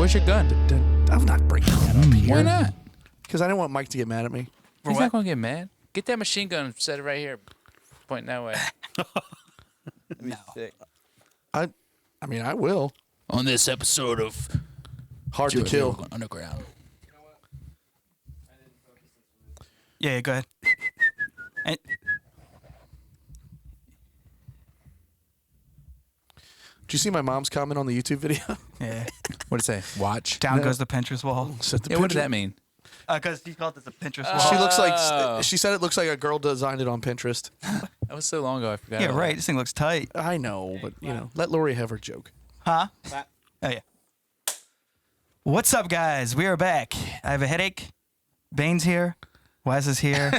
Where's your gun? I'm not bringing that up here. Why not? Because I didn't want Mike to get mad at me. He's not gonna get mad. Get that machine gun and set it right here, pointing that way. No. Sick. I mean, I will. On this episode of Hard to kill. Underground. Yeah, go ahead. And, Did you see my mom's comment on the YouTube video? yeah. What'd it say? Watch. Down No. goes the Pinterest wall. Set the Yeah, what did picture. that mean? Because he called this a Pinterest wall. She looks Oh. like she said it looks like a girl designed it on Pinterest. That was so long ago. I forgot. Yeah, about right. that. This thing looks tight. I know, but let Lori have her joke. Huh? Oh, yeah. What's up, guys? We are back. I have a headache. Bane's here. Wes is here.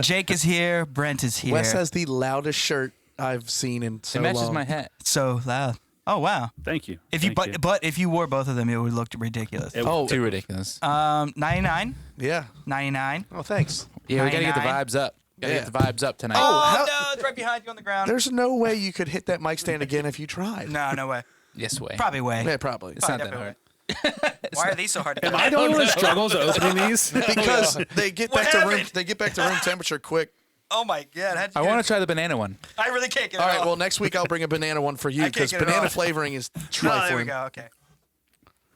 Jake is here. Brent is here. Wes has the loudest shirt I've seen in so It matches long. my hat. So loud. Oh, wow. Thank you. If you Thank but if you wore both of them, it would look ridiculous. Oh, Too ridiculous. 99. yeah. 99. Oh, thanks. Yeah, we gotta get the 99. vibes up. Gotta Yeah. get the vibes up tonight. Oh, how- no, it's right behind you on the ground. There's no way you could hit that mic stand again if you tried. No way. Yes way. Probably way. Yeah, probably. It's not that Definitely hard. Why are these so hard to Am do? I the only one that struggles opening these? Because they get What back to room. happened? They get back to room temperature quick. Oh my god. How'd you I get want it? to try the banana one. I really can't get it All right. off. Well, next week I'll bring a banana one for you I can't because get it banana off. flavoring is Oh, there we trifling. go. Okay.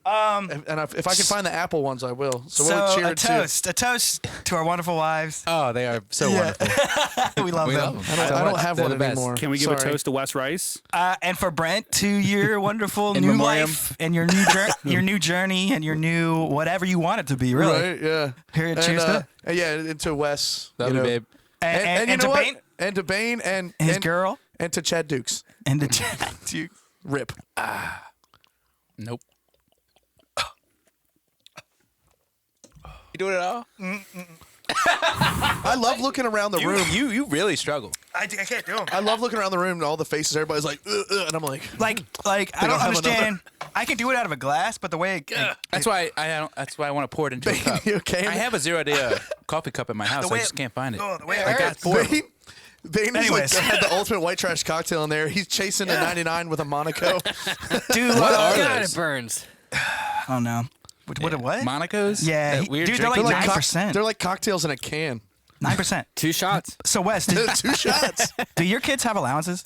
And if I can find the apple ones, I will. So we'll So cheer a it to. toast to our wonderful wives. Oh, they are so Yeah. wonderful. We love We them. love I them. don't have They're one the best. anymore. Can we give a Sorry. toast to Wes Rice? And for Brent, to your wonderful In new memoriam. life and your new journey and your new whatever you want it to be. Really. Right? Yeah. Here, And, cheers to yeah, and to Wes. Love you, babe. And you and know to what? Bane And to Bane and his and, girl and to Chad Dukes. and to Rip. Nope. You doing it all? I love looking around the room. You really struggle. I can't do them. I love looking around the room and all the faces. Everybody's like, and I'm like, Like I don't I'll have understand. I can do it out of a glass, but the way That's why I don't. That's why I want to pour it into a cup. you okay? I have a zero idea coffee cup in my house. The way I just can't find it. Oh, the way it Like hurts. that's four of them. Bane is Anyways. like had the ultimate white trash cocktail in there. He's chasing a 99 with a Monaco. dude. What are God, those? it burns. I don't know. What? Monaco's? Yeah, That weird dude, they're drink? like 9%. They're like cocktails in a can. 9%. 2 shots. So Wes, 2 shots. do your kids have allowances?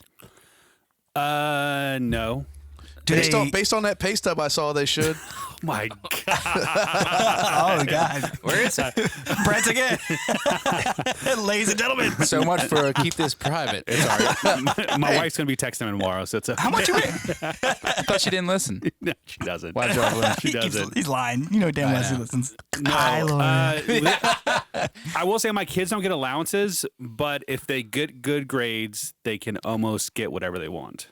No. Do Based on that pay stub I saw, they should. My God. Oh God, Where is it? Brent again, ladies and gentlemen. So much for keep this private. It's all right. My wife's going to be texting him tomorrow, so it's okay. How much you weigh? I thought she didn't listen. No, she doesn't. Why drop it? She doesn't. He's lying. You know damn well he listens. No, Hi, Lord. I will say my kids don't get allowances, but if they get good grades, they can almost get whatever they want.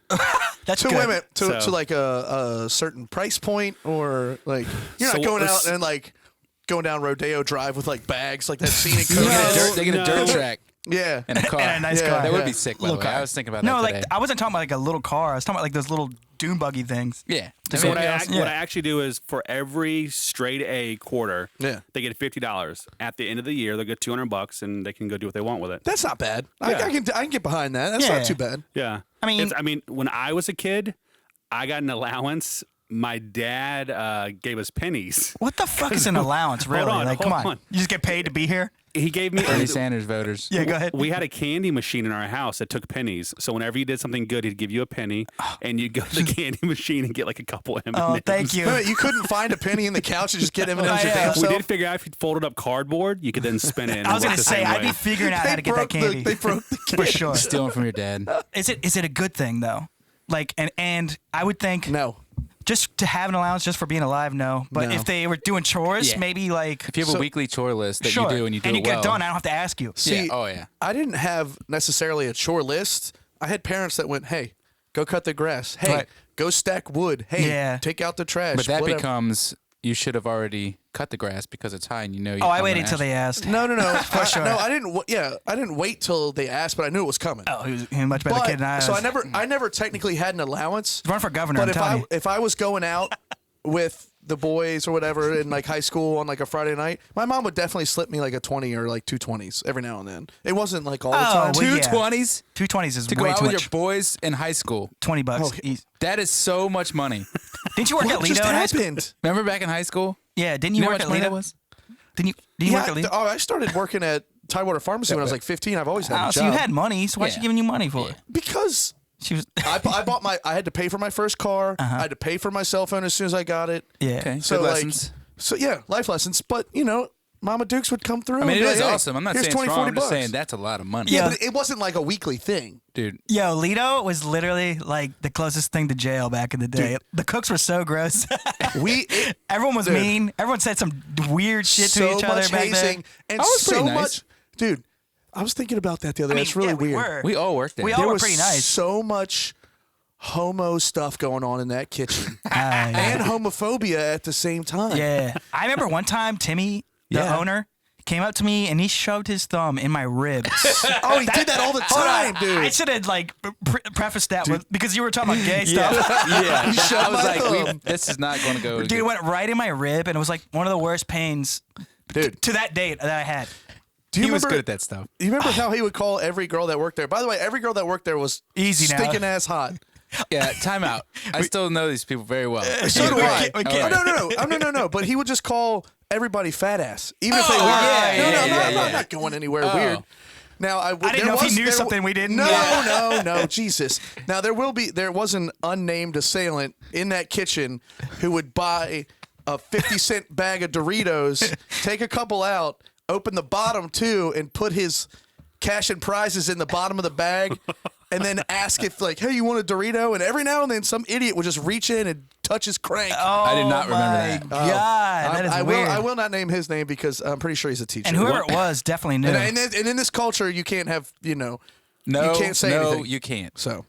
That's To good. women, to So- like a certain price point, or like you're not So going out it's- and like going down Rodeo Drive with like bags like that scene in They Conan. get a dirt- they get a dirt No. track Yeah. and a car. And a nice Yeah, car. That would yeah. be sick, by the Little way. car. I was thinking about No, that like today. I wasn't talking about like a little car. I was talking about like those little dune buggy things. Yeah. So what I, Yeah. what I actually do is for every straight A quarter, Yeah. they get $50. At the end of the year, they'll get $200, and they can go do what they want with it. That's not bad. Yeah. I can get behind that. That's Yeah. not too bad. Yeah. I mean- I mean, when I was a kid, I got an allowance. My dad gave us pennies. What the fuck is an allowance, really? on, Like, come hold on. on. You just get paid to be here? He gave me. Bernie Sanders voters. Yeah, go ahead. We had a candy machine in our house that took pennies. So whenever you did something good, he'd give you a penny, and you'd go to the candy machine and get like a couple M&Ms. Oh, thank you. Wait, you couldn't find a penny in the couch and just get M&Ms your yeah. damn We self? did figure out if you folded up cardboard, you could then spin it. And I was it gonna worked the say same I'd way. be figuring out how to get that broke candy they broke the for sure. Stealing from your dad. Is it a good thing though? Like and I would think No. just to have an allowance just for being alive, no. But No. if they were doing chores, Yeah. maybe like If you have So- a weekly chore list that sure, you do and you do and it you get well, it done, I don't have to ask you. See, yeah. Oh yeah. I didn't have necessarily a chore list. I had parents that went, hey, go cut the grass. Hey, Right. go stack wood. Hey, Yeah. take out the trash. But that whatever. becomes you should have already cut the grass because it's high and you know. Oh, I waited till they asked. No. For sure. No, I didn't. I didn't wait till they asked, but I knew it was coming. Oh, he was a much better But- kid than I was. so I never technically had an allowance. Run for governor, But I'm telling you. if I was going out with the boys or whatever in like high school on like a Friday night, my mom would definitely slip me like a 20 or like 220s every now and then. It wasn't like all the Oh, time. well, yeah. 220s 220s is to go way out too with much. your boys in high school. $20. Oh, Easy. That is so much money. Didn't you work at What just Lido in high school? happened? Remember back in high school? Yeah, didn't You you know work how at much money Lido? that was? Didn't you work at Lido? I started working at Tidewater Pharmacy when I was like 15. I've always had a Oh, job. so you had money. So why's she Yeah. giving you money for it? Because She was. I bought I had to pay for my first car. I had to pay for my cell phone as soon as I got it. Yeah. Okay. So Good like, lessons. so yeah, life lessons. But Mama Dukes would come through. I mean, and it be is like, hey, awesome. I'm not here's saying 20, it's wrong. 40 I'm just bucks. saying that's a lot of money. Yeah, Yeah. but it wasn't like a weekly thing. Dude. Yo, Lido was literally like the closest thing to jail back in the day. The cooks were so gross. Everyone was Dude. mean. Everyone said some weird shit so to each other much back hazing then. and I was so pretty nice. much, dude. I was thinking about that the other day. It's really yeah, we weird. were. We all worked there. We all There were was pretty nice. so much homo stuff going on in that kitchen Yeah. and homophobia at the same time. Yeah. I remember one time Timmy, the Yeah. owner, came up to me and he shoved his thumb in my ribs. Oh, he did that all the time, dude. I should have like prefaced that with because you were talking about gay stuff. Yeah. shut I was my like, thumb. this is not going to go. Dude, good. it went right in my rib and it was like one of the worst pains Dude, to that date that I had. do you He was remember? good at that stuff. You remember how he would call every girl that worked there? By the way, every girl that worked there was Easy now. stinking ass hot. Yeah, time out. I still know these people very well. So do we I. can't- we Oh, can't- no. But he would just call everybody fat ass, even if they Oh, weren't. yeah, no, yeah, I'm yeah. not going anywhere Oh. weird. Now I didn't know if he knew something we didn't. No, Jesus. Now there was an unnamed assailant in that kitchen who would buy a 50-cent bag of Doritos, take a couple out, open the bottom too, and put his cash and prizes in the bottom of the bag. And then ask if like, hey, you want a Dorito? And every now and then, some idiot would just reach in and touch his crank. Oh, I did not remember that. my God, that is I weird. will not name his name because I'm pretty sure he's a teacher. And whoever it was definitely knew. and in this culture, you can't have No, you can't say no, anything. you can't. So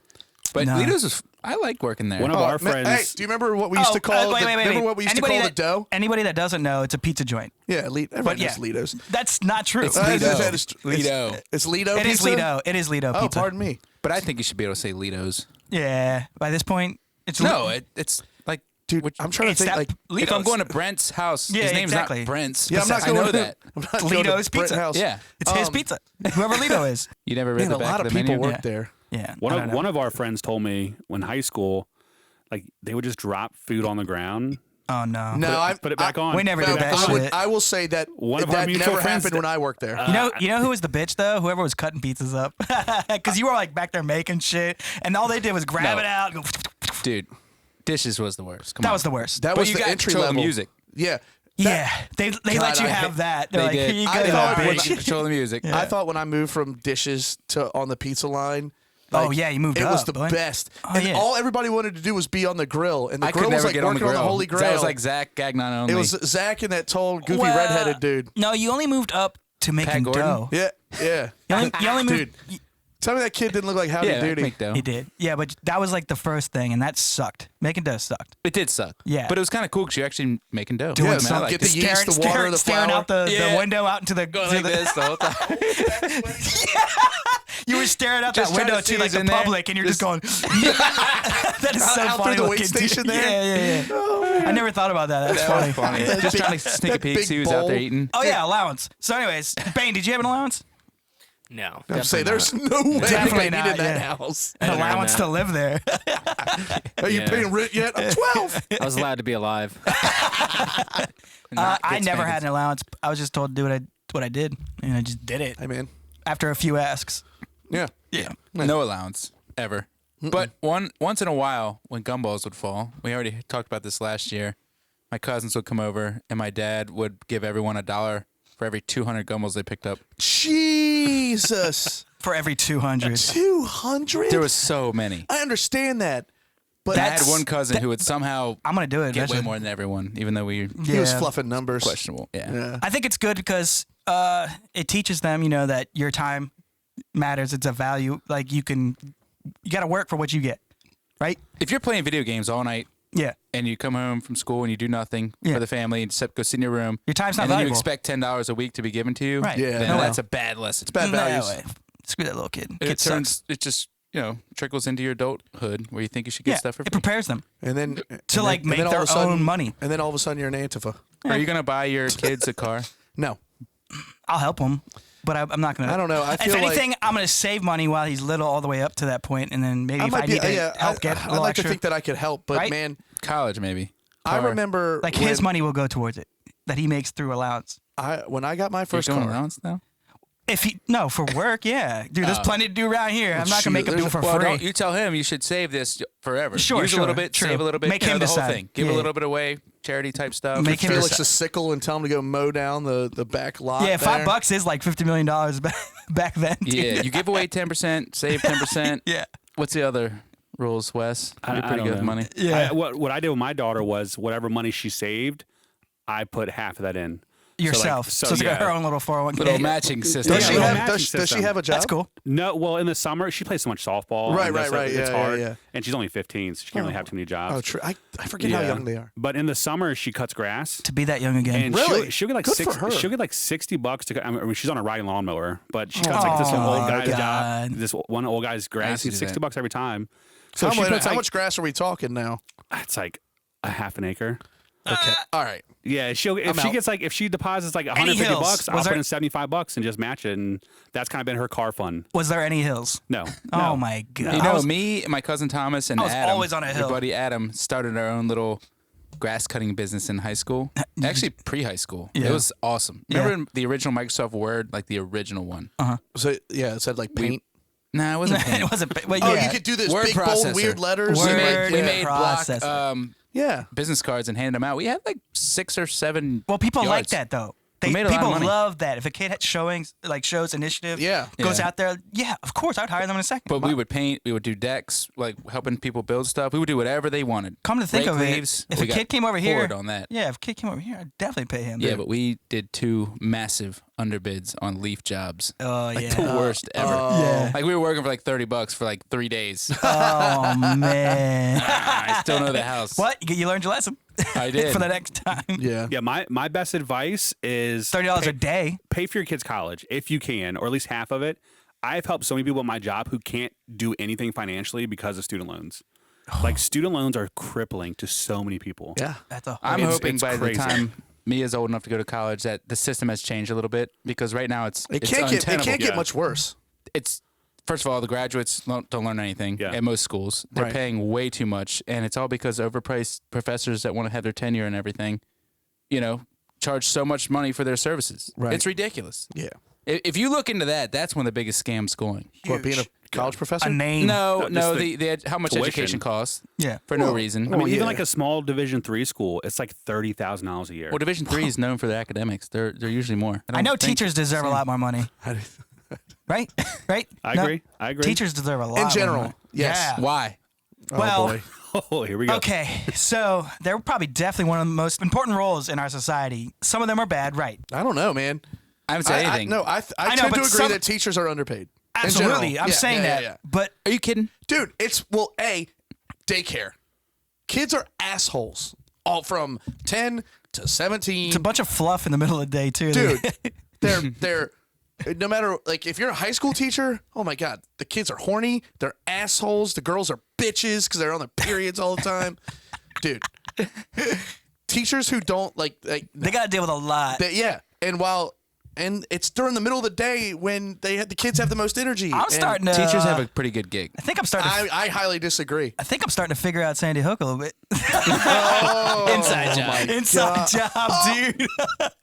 But No. Lido's is, I like working there. One of our man, friends. hey, do you remember what we used to call? Remember what we used to call the dough? Anybody that doesn't know, it's a pizza joint. Yeah, everybody But knows yeah, Lido's. that's not true. It's That is- Lido. that is- Lido. It's Lido. It is pizza? Lido. It is Lido Oh, pizza. pardon me. But I think you should be able to say Lido's. Yeah. By this point, it's No, it's like, Dude, which- I'm trying to It's think that- like. Lido's. if I'm going to Brent's house, Yeah, his name's exactly. not Brent's. Yeah, I'm not I going know to that. I'm not going to Lido's Brent Pizza. House. Yeah. It's his pizza. Whoever Lido is. You never read Man, the a back lot of of the people menu? work there. Yeah. One of our friends told me when high school, like they would just drop food on the ground, Oh no. No, put it back on. we never No, did that shit. I will say that One of our that mutual never friends happened when I worked there. You know who was the bitch though? Whoever was cutting pizzas up, because you were like back there making shit, and all they did was grab No. it out. And go, Dude, dishes was the worst. Come that on. was the worst. that But was you the got entry control of level the music. Yeah. yeah, they God, let you I have hate- that. They're They like, did. here you go, I little thought When bitch. you control the music. I thought when I moved from dishes to on the pizza line. Oh, yeah, you moved It was up, the boy. best, Oh, and yeah. all everybody wanted to do was be on the grill, and the I grill could was never like get on working the grill. on the Holy Grail. That was like Zach Gagnon only. It was Zach and that tall, goofy, Well, redheaded dude. No, you only moved up to making Gordon? dough. Yeah, yeah. You only moved. Dude. Tell me that kid didn't look like Howdy yeah, Doody. make dough. He did. Yeah, but that was like the first thing, and that sucked. Making dough sucked. It did suck. Yeah. But it was kind of cool because you're actually making dough. Doing Yeah, I mean, I some- liked get the it. yeast, the water, the staring flour. out the Yeah. window out into the. Going to like the- this the whole time. You were staring out Just that trying window to see to like who's the in there. public, and you're just going. That is so Out funny. through the looking, wait station dude. there? Yeah. I never thought about that. That's That funny. was funny. Just trying to sneak a that peek, big see who's out there bowl. eating. Oh yeah, allowance. So, anyways, Bane, did you have an allowance? No. I'm saying there's no way Definitely I not, needed that yeah. house. An don't know allowance that. to live there. Are you Yeah. paying rent yet? I'm 12. I was allowed to be alive. Not I get never spanked. had an allowance. I was just told to do what I did, and I just did it Hey man. after a few asks. Yeah. Yeah. No allowance ever. But once in a while, when gumballs would fall, we already talked about this last year. My cousins would come over, and my dad would give everyone $1 for every 200 gumballs they picked up. Jesus. For every 200. 200? There was so many. I understand that. But I had one cousin who would somehow I'm gonna do it. get way eventually. more than everyone, even though we he was Yeah. fluffing numbers. questionable. Yeah. Yeah. I think it's good because it teaches them, that your time matters. It's a value. Like you got to work for what you get, right? If you're playing video games all night Yeah. and you come home from school and you do nothing Yeah. for the family except go sit in your room, Your time's not and then you valuable. expect $10 a week to be given to you, Right. Yeah. then No way. that's a bad lesson. It's bad No values. way. Screw that little kid. It Kid turns, sucks. it just, trickles into your adulthood where you think you should get Yeah, stuff for it free. prepares them And then to like make all of their a sudden- own money. And then all of a sudden you're an Antifa. Are you going to buy your kids a car? No. I'll help them. but I'm not gonna. I don't know. I feel if like- anything, I'm gonna save money while he's little, all the way up to that point, and then maybe if I need to help get a I'd little like extra, to think that I could help, but Right? man, College maybe. I Car. remember like when his money will go towards it that he makes through allowance. when I got my You're first doing car. allowance now? If he for work, yeah, dude, there's plenty to do around here. I'm not shoot, gonna make him do it for Well, free. don't you tell him you should save this forever. Sure, Use a sure, little bit, true. save a little bit. Make you know, him the whole decide. thing. Give Yeah. a little bit away, charity type stuff. Make him Felix decide. a sickle and tell him to go mow down the back lot. Yeah, there. $5 is like $50 million back then. Dude. Yeah, you give away 10%, save 10%. Yeah. What's the other rules, Wes? You're I pretty don't good know. with money. Yeah. What I did with my daughter was whatever money she saved, I put half of that in. Yourself. So it's like her own little 401k. Little matching system. Does she Yeah, have? matching Does she system. have a job? That's cool. No, well, in the summer she plays so much softball. Right, and right, right. It's Yeah, hard, yeah. and she's only 15, so she can't really have too many jobs. Oh, true. I forget how young they are. But in the summer she cuts grass. To be that young again. And Really? she'll get like Good for her. she'll get like $60 to. I mean, she's on a riding lawnmower, but she cuts like this Oh, old guy's God. job. This one old guy's grass. used to It's do that. $60 every time. So How, she much, puts how like, much grass are we talking now? It's like a half an acre. Okay. All right. Yeah, if she out. gets like if she deposits like Any $150, hills? I'll Was put there- in $75 and just match it, and that's kind of been her car fund. Was there any hills? No, Oh no. my god. You know, me, my cousin Thomas, and I was Adam, always on a hill. your buddy Adam, started our own little grass cutting business in high school. Actually, pre-high school. Yeah. It was awesome. Yeah. Remember the original Microsoft Word, like the original one? So yeah, it said like paint. Nah, it wasn't paint. it wasn't. Well, Oh, yeah. you could do this Word big bold processor. weird letters. we Word and, like, made, we yeah. made block processor. Yeah. business cards and handed them out. We had like 6 or 7. Well, people like yards. that though. We made a lot of People money. love that. If a kid had shows initiative, Yeah. goes Yeah. out there, yeah, of course, I'd hire them in a second. But we would paint, we would do decks, like helping people build stuff. We would do whatever they wanted. Come to think Rake of it, leaves, if we a got kid came over here, poured on that. yeah, if a kid came over here, I'd definitely pay him. Yeah, dude. but we did 2 massive underbids on leaf jobs. Oh Like yeah. the worst ever. Yeah. Like we were working for like $30 for like 3 days. Oh man. I still know the house. What? You learned your lesson. I did. For the next time. Yeah. Yeah, my best advice is $30 a day. pay for your kids' college if you can, or at least half of it. I've helped so many people at my job who can't do anything financially because of student loans. Like student loans are crippling to so many people. Yeah. That's a I'm It's- hoping it's by crazy. the time Mia's old enough to go to college that the system has changed a little bit, because right now it's It can't get untenable. much worse. It's first of all, the graduates don't learn anything Yeah. at most schools. They're Right. paying way too much, and it's all because overpriced professors that want to have their tenure and everything, charge so much money for their services. Right. It's ridiculous. Yeah. If you look into that, that's one of the biggest scams going. What, being a college professor? a name. No, just the the how much tuition. education costs Yeah. for no reason. I mean, even yeah. like a small Division III school, it's like $30,000 a year. Well, Division III is known for their academics. They're usually more. I know don't think- teachers deserve a lot more money. Right? Right? I No, agree. I agree. Teachers deserve a lot In more general, money. yes. Yeah. Why? Well, boy. Oh, here we go. okay. So they're probably definitely one of the most important roles in our society. Some of them are bad, right? I don't know, man. I haven't said anything. No, I I know, tend to but agree some- that teachers are underpaid. In Absolutely. general. I'm Yeah, saying yeah, that. yeah, yeah. But Are you kidding? Dude, it's daycare. Kids are assholes. All from 10 to 17. it's a bunch of fluff in the middle of the day, too. Dude, they're no matter, like, if you're a high school teacher, oh my god, the kids are horny, they're assholes, the girls are bitches because they're on their periods all the time. Dude, teachers who don't like they got to deal with a lot. yeah, and it's during the middle of the day when the kids have the most energy. I'm and starting to. Teachers have a pretty good gig. I think I'm starting to. I highly disagree. I think I'm starting to figure out Sandy Hook a little bit. Inside job. Inside job, dude.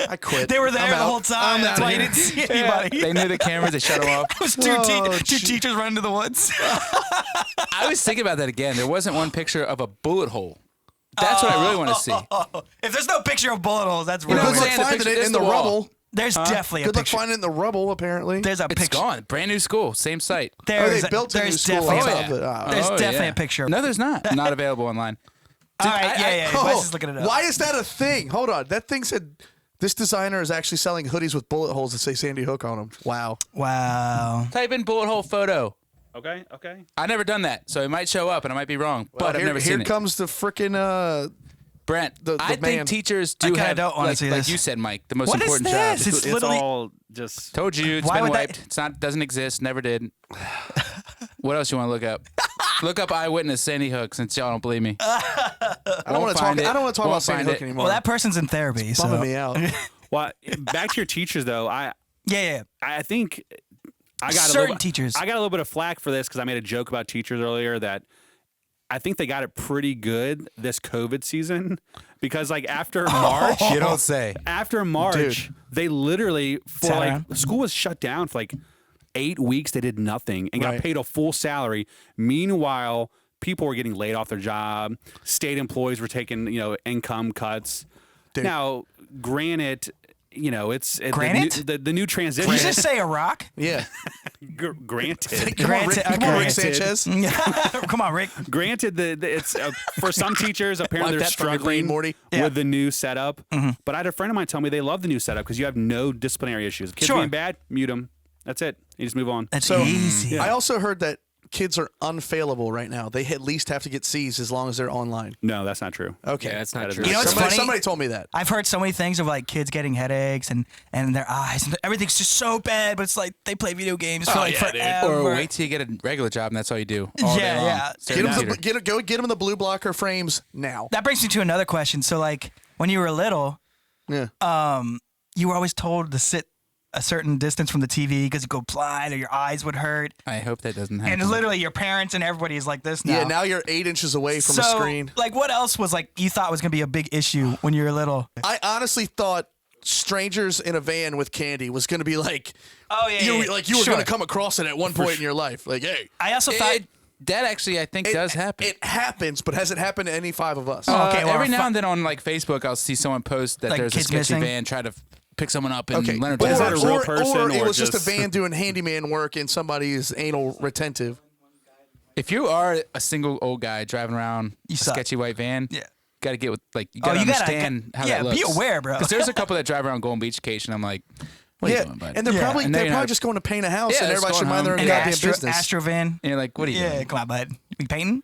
I quit. They were there I'm the out. whole time. I'm That's outta why you here. didn't see anybody. They knew the cameras. They shut them off. It was Oh, two gee. teachers running to the woods. I was thinking about that again. There wasn't one picture of a bullet hole. That's what I really want to see. If there's no picture of bullet holes, that's know real. what Good I'm luck saying? The finding picture- it there's in the the wall. rubble. There's definitely a Good luck picture. finding it in the rubble. Apparently, There's a It's picture. gone. Brand new school. Same site. There's, they built a new there's school definitely, on Oh, top yeah. of it. there's Oh, definitely yeah. a picture. No, there's not. Not available online. All right, I- yeah. Oh, Wes is looking it up. why is that a thing? Hold on. That thing said this designer is actually selling hoodies with bullet holes that say Sandy Hook on them. Wow. Wow. Type in bullet hole photo. Okay. I've never done that, so it might show up and I might be wrong, but I've never here seen it. comes the freaking. Brent, the I man. think teachers I do kinda have, don't wanna like, see like this. you said, Mike, the most What is important this? job. It's It's literally. all just. Told you, it's Why been would that- wiped. It's not, doesn't exist, never did. What else you want to look up? Look up eyewitness Sandy Hook, since y'all don't believe me. I don't want to talk. find it. I don't want to talk Won't about Sandy find Hook it. anymore. Well, that person's in therapy, bumming so me out. Well, back to your teachers though. Yeah. I think I got Certain teachers. I got a little bit of flack for this because I made a joke about teachers earlier that I think they got it pretty good this COVID season because like after March, You don't say. after March, they literally for Sat like around. school was shut down for like 8 weeks. They did nothing and got Right. paid a full salary. Meanwhile, people were getting laid off their job. State employees were taking income cuts. Now, granted, it's Granted? the new transition. Did you just say a rock? Yeah. Granted. Come on, Rick, Granted- come on, Rick okay. Sanchez. Come on, Rick. Granted, it's for some teachers apparently Like they're that from your Green struggling Morty. Yeah. with the new setup. But I had a friend of mine tell me they love the new setup because you have no disciplinary issues. Kids Sure. being bad, mute them. That's it. You just move on. That's So easy. I also heard that kids are unfailable right now. They at least have to get C's as long as they're online. No, that's not true. Okay. Yeah, that's not That is true. not You know what's somebody, funny? somebody told me that. I've heard so many things of like kids getting headaches and their eyes and everything's just so bad, but it's like they play video games for like forever. Or wait till you get a regular job and that's all you do. All day Yeah, long. yeah. Stare Get at them the the, computer. get them the blue blocker frames now. That brings me to another question. So like when you were little, Yeah. you were always told to sit a certain distance from the TV because you go blind or your eyes would hurt. I hope that doesn't happen. And literally your parents and everybody is like this now. Yeah, now you're 8 inches away from so, a screen. like what else was like you thought was going to be a big issue when you were little? I honestly thought strangers in a van with candy was going to be like, Oh, yeah, you, yeah. like you were Sure. going to come across it at one point in your life. Like, hey, I also thought that actually, I think, does happen. It happens, but has it happened to any 5 of us? Oh, okay, well, every our now and then on like Facebook, I'll see someone post that Like there's a kids sketchy missing? van try to pick someone up and Okay, Leonard or, Is that a Jones. real person or it or was just a just- van doing handyman work and somebody's anal retentive. If you are a single old guy driving around You a suck. sketchy white van, Yeah. got to get with you Oh, got to you gotta- understand how yeah, that looks. be aware, bro. Because there's a couple that drive around Golden Beach occasion. I'm like, what are you doing, bud? and they're Yeah. probably And then they're you're probably not- just going to paint a house, Yeah, and they're everybody just should going mind their home. own and goddamn Astro, business. Astrovan. And you're like, what are you Yeah, doing? come on, bud. We painting?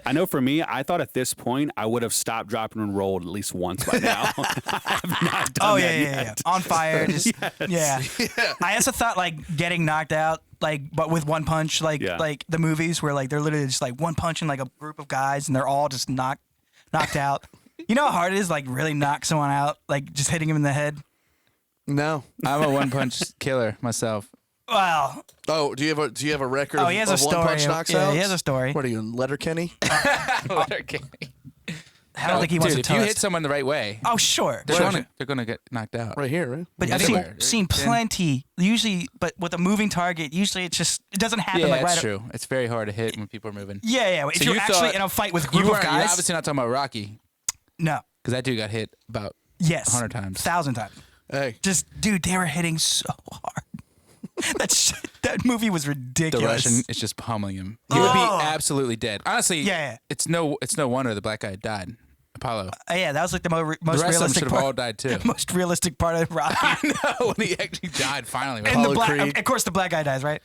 I know for me, I thought at this point I would have stopped, dropped, and rolled at least once by now. I have not done Oh that yeah, yet. On fire, just yeah. I also thought like getting knocked out, like but with one punch, like Yeah. like the movies where like they're literally just like one punching like a group of guys and they're all just knocked out. You know how hard it is like really knock someone out, like just hitting him in the head. No. I'm a one punch killer myself. Well, Oh, do you have a record oh, of, he has a of one story. punch knocks Yeah, out? he has a story. What are you, Letterkenny? I don't think he wants Dude, to if you toast. hit someone the right way, Oh sure, they're sure. gonna get knocked out. Right here, right? But I've Everywhere. seen plenty. Usually, but with a moving target, usually it doesn't happen Yeah, like that's right. true. It's very hard to hit when people are moving. Yeah. If So you're you actually thought- in a fight with a You're group of guys, obviously not talking about Rocky no. because that dude got hit about Yes. 100 times. 1,000 times. Hey, Just, dude, they were hitting so hard. That movie was the ridiculous. Russian is just pummeling him. He would be Oh. absolutely dead. Honestly, Yeah. it's no wonder the black guy died. Apollo. Yeah, that was like the most The rest of them realistic should have part. all died too. Most realistic part of Rocky. No, when he actually died finally. And the Apollo black, Creed. of course, the black guy dies, right?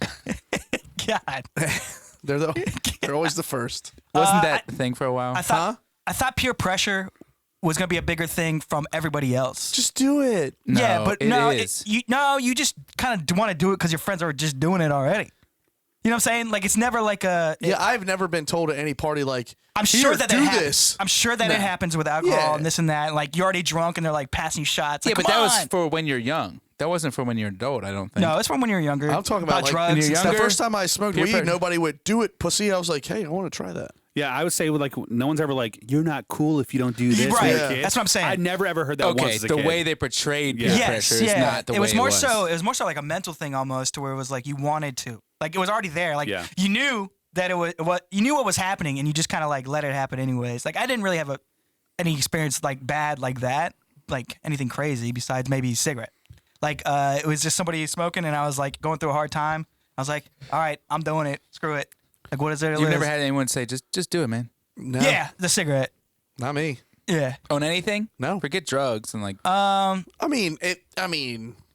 God, they're always the first. Wasn't that the thing for a while? I thought peer pressure was gonna be a bigger thing from everybody else. Just do it. No, yeah, but it no, is. you just kind of want to do it because your friends are just doing it already. You know what I'm saying? Like it's never like a. Yeah, I've never been told at any party like, I'm "Here, sure that do happens. this." I'm sure that it happens with alcohol Yeah. and this and that. Like you're already drunk and they're like passing you shots. Yeah, Like, but come that was on. for when you're young. That wasn't for when you're an adult, I don't think. No, it's from when you're younger. I'm talking about like drugs. when you're and stuff. the younger. first time I smoked Peer weed, pressure. nobody would do it, pussy. I was like, hey, I want to try that. Yeah, I would say like no one's ever like you're not cool if you don't do this. Right. when you're a Yeah. kid. That's what I'm saying. I never ever heard that once Okay, as a the kid. way they portrayed peer Yeah. Yes, pressure is yeah. not the it way was more it was. so. It was more so like a mental thing almost, to where it was like you wanted to. Like it was already there. Like Yeah. you knew that it was what you knew what was happening, and you just kind of like let it happen anyways. Like I didn't really have any experience like bad like that, like anything crazy besides maybe cigarette. Like it was just somebody smoking, and I was like going through a hard time. I was like, all right, I'm doing it. Screw it. Like what is it? You've never had anyone say, just do it, man. No, Yeah, the cigarette. not me. Yeah. On anything? No. Forget drugs and like Um, I mean,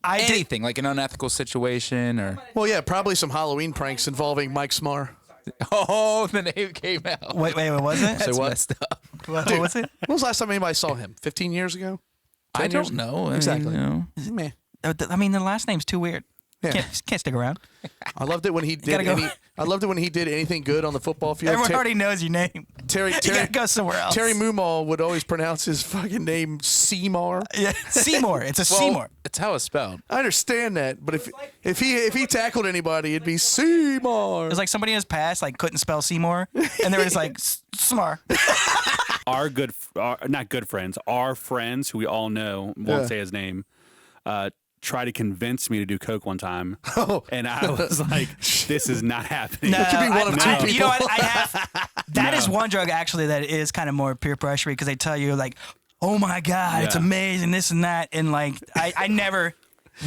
I did. anything, like an unethical situation or well, yeah, probably some Halloween pranks involving Mike Smar. oh, the name came out. Wait, what was it? That's what? messed up. What was it? When was the last time anybody saw him? 15 years ago? I 10 years? don't know. Exactly. Meh. I mean, the last name's too weird. Yeah. Can't stick around. I loved it when he did. Gotta go. I loved it when he did anything good on the football field. Everyone already knows your name. Terry You gotta go somewhere else. Terry Moomaw would always pronounce his fucking name Seymour. Yeah, Seymour. It's a Seymour. It's how it's spelled. I understand that, but if he tackled anybody, it'd be Seymour. It was like somebody in his past like couldn't spell Seymour, and they were just like Smar. Not good friends, our friends who we all know, won't say his name, try to convince me to do coke one time, and I was like, "This is not happening." It could be one of two people. You know what? I have. That is one drug actually that is kind of more peer pressure because they tell you like, "Oh my god, it's Yeah. amazing, this and that," and like I never.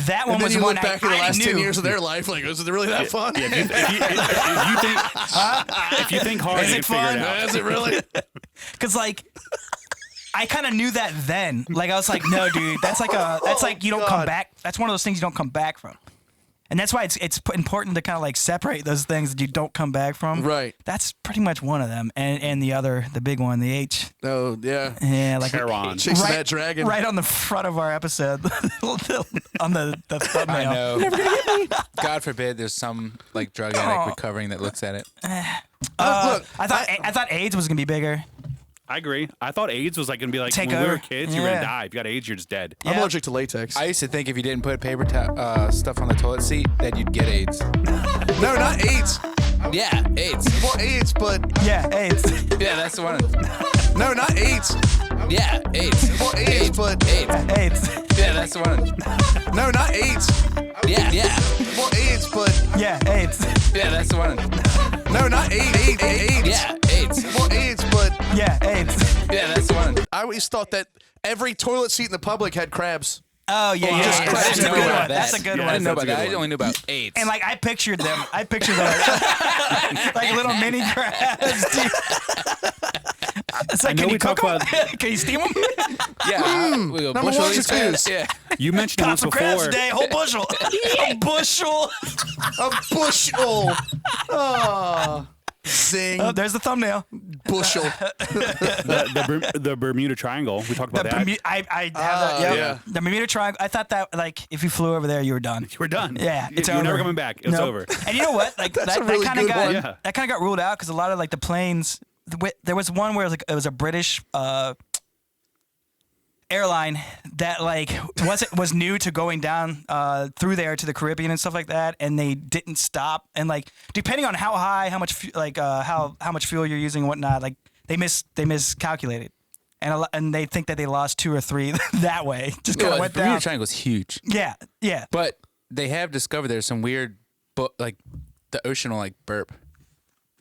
That one And then was you the one look back I at the last knew. 10 years of their life, like, was it really that fun? Yeah, if you think hard, Is you it can figure fun? it out. Is it really? Because like, I kind of knew that then. Like I was like, no, dude, that's like you don't come God. back. That's one of those things you don't come back from. And that's why it's important to kind of like separate those things that you don't come back from. Right. That's pretty much one of them. And the big one, the H. No, yeah. Yeah, like Heron. Chasing that dragon. right on the front of our episode, on the thumbnail. I know. God forbid there's some like drug addict Oh. recovering that looks at it. Look, I thought AIDS was gonna be bigger. I agree. I thought AIDS was like going to be like Take when we were over. kids, you were going Yeah. to die. If you got AIDS, you're just dead. I'm Yeah. allergic to latex. I used to think if you didn't put paper stuff on the toilet seat, that you'd get AIDS. No, not AIDS. Yeah, AIDS. Well, AIDS, but Yeah, AIDS. Yeah, that's the one. no, not AIDS. Yeah, AIDS. Well, AIDS, but AIDS. AIDS. Yeah, that's the one. no, not AIDS. Yeah. Well, AIDS, but Yeah, AIDS. Yeah, that's the one. no, not AIDS. AIDS. Yeah, AIDS. Well, AIDS, but Yeah, AIDS. Yeah, that's the one. I always thought that every toilet seat in the public had crabs. Oh yeah, yeah. just yeah. crabs That's a know good about one. That's a good Yeah, I one. didn't know That's about a that. good I only knew about AIDS. And like I pictured them. I pictured them like little mini crabs. Dude. It's like, know can you we cook talk them? Can you steam them? Yeah, we go Number bushel one these excuse. crabs. Yeah. You mentioned Got once some before. crabs today, whole bushel. A bushel. A bushel. Oh, zing. Oh, there's the thumbnail. Bushel. the Bermuda Triangle. We talked The about that. I have that. Yep. yeah. The Bermuda Triangle. I thought that like if you flew over there, you were done. We're done. Yeah, it's You're over. never coming back. It's Nope. over. And you know what? Like That's that, a really that kind of good got one. Yeah. that kind of got ruled out because a lot of like the planes. There was one where it was a British airline that like was new to going down through there to the Caribbean and stuff like that, and they didn't stop. And like depending on how high, how much how much fuel you're using and whatnot, like they miscalculated. And they think that they lost 2 or 3 that way. Just kind of Well, went Bermuda down. Triangle is huge, Yeah, yeah. but they have discovered there's some weird, like the ocean will like burp,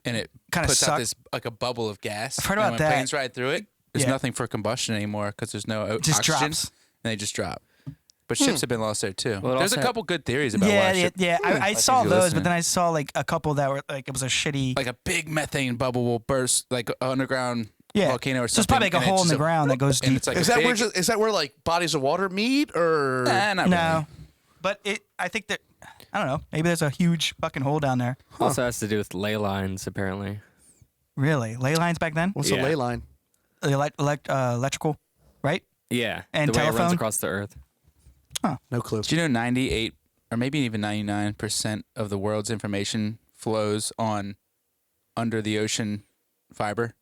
and it Kinda puts suck. out this like a bubble of gas. I've heard and about when that. planes ride through it, there's Yeah. nothing for combustion anymore because there's no Just oxygen, drops. and they just drop. But ships have been lost there too. Well, it There's a also- couple good theories about Yeah, why ship, yeah. I Like saw easy those, listening. but then I saw like a couple that were like it was a shitty. like a big methane bubble will burst, like an underground yeah. volcano or So it's something. probably like a and hole in it's the just ground that goes and deep. it's like Is a that big, where like bodies of water meet, or Not No, really. but I think that I don't know. Maybe there's a huge fucking hole down there. Also has to do with ley lines, apparently. Really, ley lines back then, what's Yeah. a ley line? electrical, right? Yeah. And the way it runs telephone? across the earth. No clue. Do you know 98 or maybe even 99% of the world's information flows on under the ocean fiber?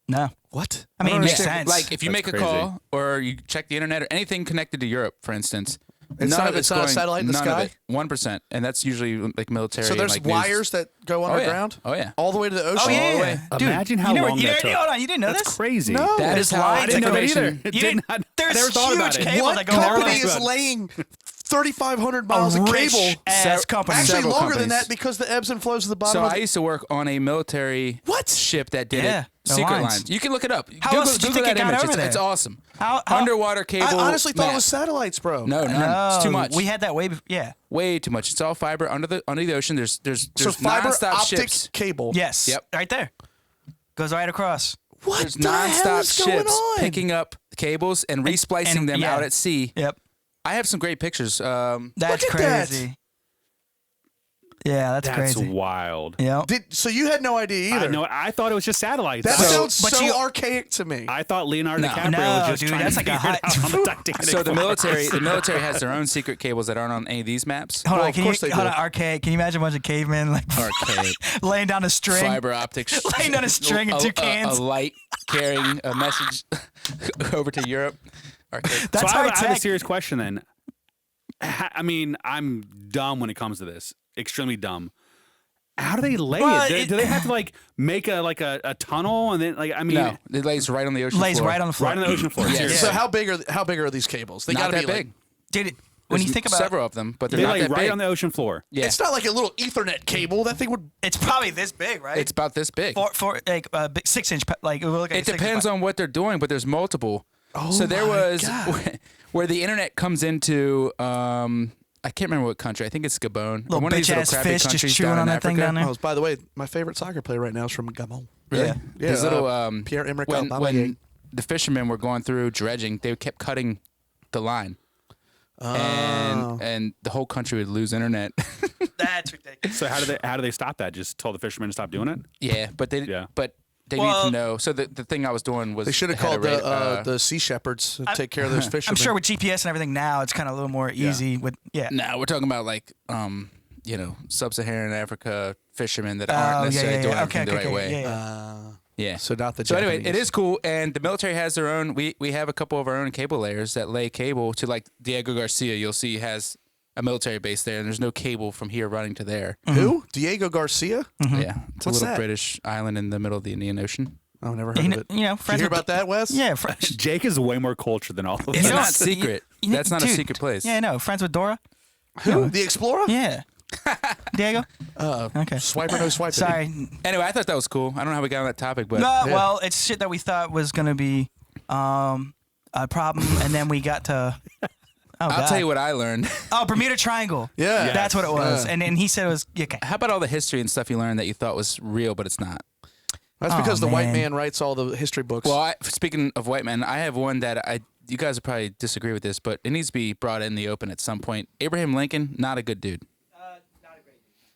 No, What? I mean, don't it makes understand. sense. Like if you That's make a crazy. call or you check the internet or anything connected to Europe, for instance, It's none not- of it's it's not a going, satellite in the none sky? of it, 1%, and that's usually like military. So and, there's like, news. wires that go Oh, yeah. underground Oh yeah. all the way to the ocean. Oh yeah, the way. Dude, Imagine how you never, long you that never, took. Hold on, you didn't know That's this? crazy. No. That There's is how lines I didn't know that information- either. You Did didn't- not, there's never thought about huge it. cables What that go down company there. is laying 3,500 miles A of rich cable? ass company. Actually, Several longer than companies. that because the ebbs and flows of the bottom. So of I used to work on a military What? ship that did Yeah, it. the Secret lines. lines. You can look it up. How Google, else did you Google think that it got image. over It's, there? it's awesome. How- Underwater cable. I honestly thought it map. was satellites, bro. No, none. It's too No, much. We had that way. Yeah. Way too much. It's all fiber under the ocean. There's So fiber nonstop optic ships. cable. Yes. Yep. Right there. Goes right across. What There's the hell nonstop is going ships on? picking up cables and resplicing and- them yeah. out at sea. Yep. I have some great pictures. That's Look at that. crazy. Yeah, that's crazy. wild. Yeah. So you had no idea either. I thought it was just satellites. That sounds but so you- archaic to me. I thought Leonardo No. DiCaprio No, was just dude, trying that's to like a figure it hot- out on the Titanic. So the military has their own secret cables that aren't on any of these maps. Hold Well, on, of can course you they hold do. on, arcade? Can you imagine a bunch of cavemen like Arcade, laying down a string, fiber optics, laying down a string and two a cans? light carrying a message over to Europe. Arcade. That's so I high have a tech. serious question then. I mean, I'm dumb when it comes to this. Extremely dumb. How do they lay Well, it? Do they have to like make a tunnel and then like I mean No, it lays right on the ocean Lays floor. right on the floor. right on the ocean floor? Yeah. Seriously. So how big are these cables? They Not gotta that be big. Dude, when you There's think about several of them, but they're They not like that right big. on the ocean floor. Yeah, It's not like a little Ethernet cable. That thing would. it's probably this big, right? it's about this big. for like big 6-inch, like it will look like It depends on what they're doing, but there's multiple. Oh So there my was God. where the internet comes into. I can't remember what country. I think it's Gabon. Little One of these little bitch-ass crappy fish just countries chewing down on in that thing Africa. down there. Oh, by the way, my favorite soccer player right now is from Gabon. Really? Yeah. Yeah, These little Pierre-Emerick when Aubameyang. the fishermen were going through dredging, they kept cutting the line, and the whole country would lose internet. That's ridiculous. So how do they stop that? Just tell the fishermen to stop doing it? Yeah, but they Yeah. need Well- to know. So the thing I was doing was They should have had a called rate, the sea shepherds to take care of those fishermen. I'm sure with GPS and everything now, it's kind of a little more easy. With No, we're talking about like sub-Saharan Africa fishermen that aren't necessarily doing everything the right way. Yeah. Yeah. So not the. So anyway, it Japanese. is cool, and the military has their own. We have a couple of our own cable layers that lay cable to like Diego Garcia. You'll see has a military base there, and there's no cable from here running to there. Who? Diego Garcia? Yeah, it's What's a little that? British island in the middle of the Indian Ocean. Oh, never heard You of know, it. you know, Did friends you hear with about that, Wes? Yeah, Jake is way more cultured than all of It's us. not secret. That's not a dude, secret place. Yeah, no, friends with Dora. Who? The Explorer? Yeah. Diego. Okay. Swiper no swiper. Sorry. Anyway, I thought that was cool. I don't know how we got on that topic, but No, well, it's shit that we thought was gonna be a problem, and then we got to. Oh, I'll God. tell you what I learned. Oh, Bermuda Triangle. Yeah. That's what it was. Yeah. And he said it was okay. How about all the history and stuff you learned that you thought was real, but it's not? That's Oh, because the white man. man writes all the history books. Well, speaking of white men, I have one that you guys would probably disagree with this, but it needs to be brought in the open at some point. Abraham Lincoln, not a good dude.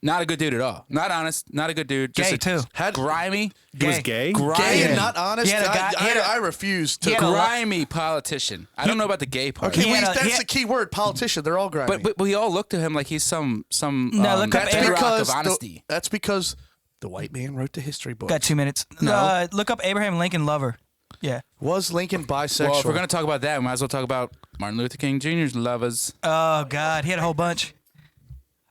Not a good dude at all. Not honest. Not a good dude. Gay, Just too. grimy. He was gay? Grimy. Gay and not honest. He had a guy- he had a- I refuse to. he had a lot- Grimy politician. I don't know about the gay part. Okay, He had that's a- he the had- key word. Politician. They're all grimy. But we all look to him like he's some No, look up that's Abraham- bedrock because of honesty. that's because the white man wrote the history book. Got 2 minutes. No. Look up Abraham Lincoln lover. Yeah. Was Lincoln bisexual? Well, if we're gonna talk about that, we might as well talk about Martin Luther King Jr.'s lovers. Oh God, he had a whole bunch.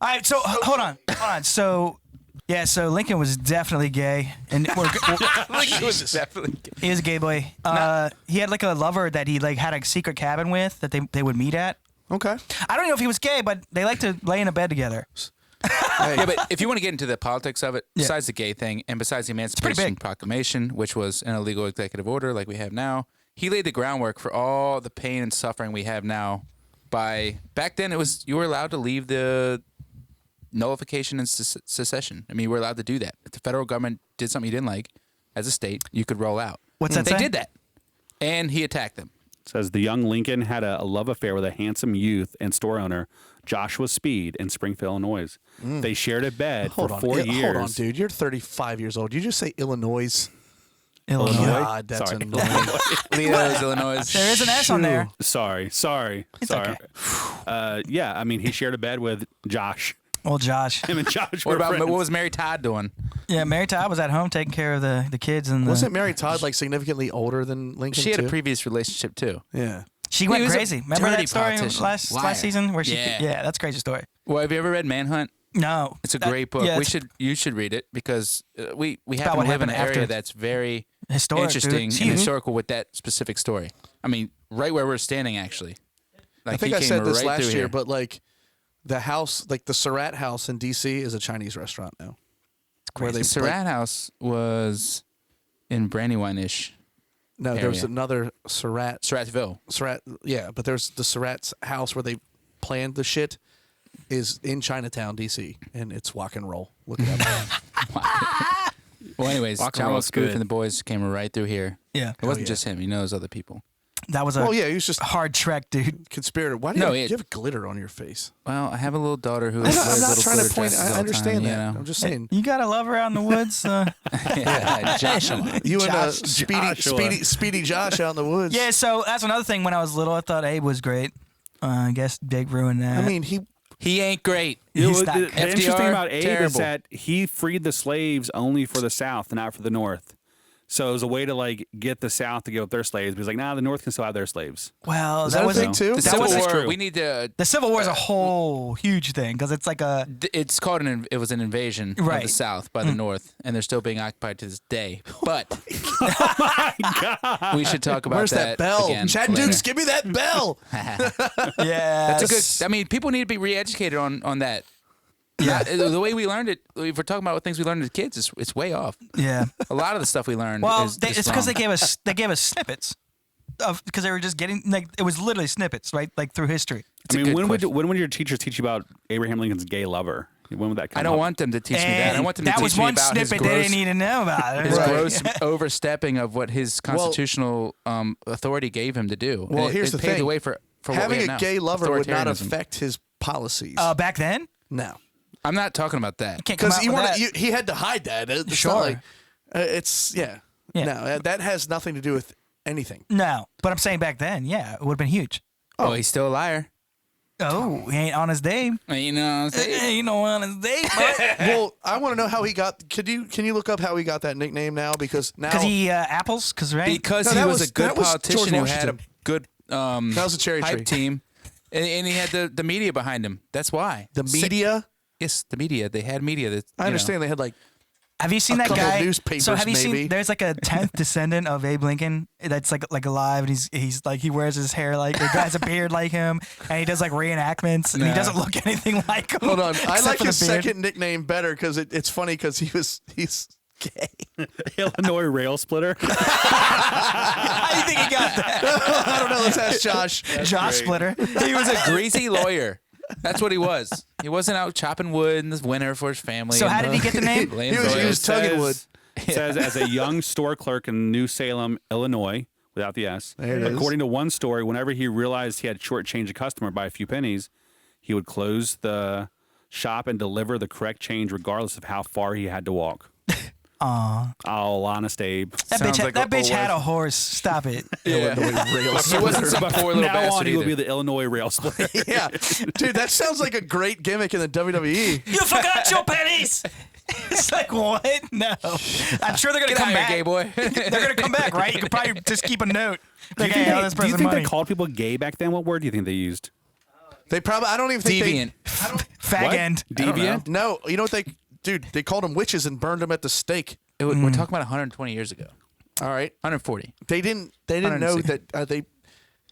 All right, so hold on. So yeah, so Lincoln was definitely gay, and He was definitely gay. he is a gay boy. He had like a lover that he like had a secret cabin with that they would meet at. Okay. I don't know if he was gay, but they like to lay in a bed together. Yeah, but if you want to get into the politics of it, besides the gay thing and besides the Emancipation big. Proclamation, which was an illegal executive order like we have now, he laid the groundwork for all the pain and suffering we have now. Back then, you were allowed to leave the nullification and secession. I mean, you were allowed to do that. If the federal government did something you didn't like, as a state, you could roll out. What's that They say? did that, and he attacked them. It says the young Lincoln had a love affair with a handsome youth and store owner, Joshua Speed, in Springfield, Illinois. They shared a bed Hold for on. 4 years. Hold on, dude. You're 35 years old. You just say Illinois. Illinois. God, that's Sorry. annoying. Leo's, Illinois. There is an S on there. Sorry. okay. Yeah, I mean, he shared a bed with Josh. Well, Josh. Him and Josh What were about friends. what was Mary Todd doing? Yeah, Mary Todd was at home taking care of the kids and Wasn't Mary Todd like significantly older than Lincoln? She had too? a previous relationship too. Yeah. She went He was a crazy. Remember dirty that story politician. last Liar. season where she? Yeah. That's a crazy story. Well, have you ever read Manhunt? No, It's a great book. Yeah, You should read it because we about happen what to live in happened an area after. that's very historic, interesting dude. and It's huge. historical with that specific story. I mean, right where we're standing, actually. Like I think he I came said this right last through year, here. but like the house, like the Surratt House in D.C. is a Chinese restaurant now. Where they Surratt House was in Brandywine-ish. No, there was area. another Surratt. Surrattville. Surratt, yeah, but there's the Surratt's house where they planned the shit is in Chinatown, D.C. and it's rock and roll. Look it up. Well, anyways, Rock and John roll's Spoof good. and the boys came right through here. Yeah. It wasn't yeah. just him. He knows other people. That was a Well, yeah, he was just hard trek, dude. conspirator. Why do No, you have glitter on your face? Well, I have a little daughter who I'm wears not little trying to glitter point. dresses all I the understand time, that. You know? I'm just saying. You got a lover out in the woods? Yeah, Joshua. You and Joshua. Speedy Josh out in the woods. Yeah, so that's another thing. When I was little, I thought Abe was great. I guess Big ruined that. I mean, He ain't great. He's the not- interesting thing about Abe is terrible. that he freed the slaves only for the South, not for the North. So it was a way to like get the South to give up their slaves. But he's like, nah, the North can still have their slaves. well, is that that a was thing too? The That Civil was- War. true. We need to. the Civil War is a whole huge thing because it's like a It's called it was an invasion of the Right. South by the North, and they're still being occupied to this day. But we should talk about Where's that bell? again Chad later. Dukes, give me that bell. yeah. That's a good. I mean, people need to be re-educated on that. Yeah. The way we learned it, if we're talking about things we learned as kids, it's way off. Yeah. A lot of the stuff we learned. Well, is it's because they wrong. gave us snippets of because they were just getting like it was literally snippets, right? Like through history. It's a I mean, good question. when would your teachers teach you about Abraham Lincoln's gay lover? When would that come I don't up? want them to teach me that. I And want them to that teach was me one about his snippet they gross, didn't need to know about. his Right. gross overstepping of what his constitutional authority gave him to do. Well, And here's it the paved thing. the way for what we Having have a now. gay lover would not Authoritarianism. affect his policies. Back then, no, I'm not talking about that. can't come because out with that. he had to hide that. It's Sure. not like, it's Yeah. No, that has nothing to do with anything. No, but I'm saying back then, yeah, it would have been huge. Oh, he's still a liar. Oh, he ain't on his day. You know what I'm saying? Ain't no on his day. Well, I want to know how he got. Can you look up how he got that nickname now? Because now Because he apples. Because right. Because No, he that was was- a good that was George politician who had a Washington. good that was a cherry hype tree. team, and he had the media behind him. That's why. The media. Yes, the media. They had media. That, I understand they had like Have you seen a that couple of guy? newspapers, so have you maybe. seen? There's like a 10th descendant of Abe Lincoln that's like alive, and he's like he wears his hair like the guy has a beard like him, and he does like reenactments, and he Nah. doesn't look anything like him. Hold on. I except like for the his beard. second nickname better because it's funny because he's gay. Illinois rail splitter. How do you think he got that? I don't know. Let's ask Josh. Josh Splitter. He was a greasy lawyer. That's what he was. He wasn't out chopping wood in the winter for his family. So and how did he get the name? laying He was broilers. tugging wood. Says as a young store clerk in New Salem, Illinois, without the S. There it is. According to one story, whenever he realized he had shortchanged a customer by a few pennies, he would close the shop and deliver the correct change regardless of how far he had to walk. Aw. Oh, honest Abe. That Sounds bitch, like that a bitch had wife. a horse. Stop it. Yeah. He wasn't some poor little now on, bastard he would either. be the Illinois rail splitter. Yeah, dude, that sounds like a great gimmick in the WWE. You forgot your pennies. It's like what? No. I'm sure they're gonna Get come out back. here, gay boy. They're gonna come back, right? You could probably just keep a note. Do Like, you hey, think, oh, this do you person think money. they called people gay back then? What word do you think they used? They probably. I don't even think Deviant. Fag What? end. Deviant? No, you know what they called them witches and burned them at the stake. We're talking about 120 years ago. All right, 140. they didn't know 160. that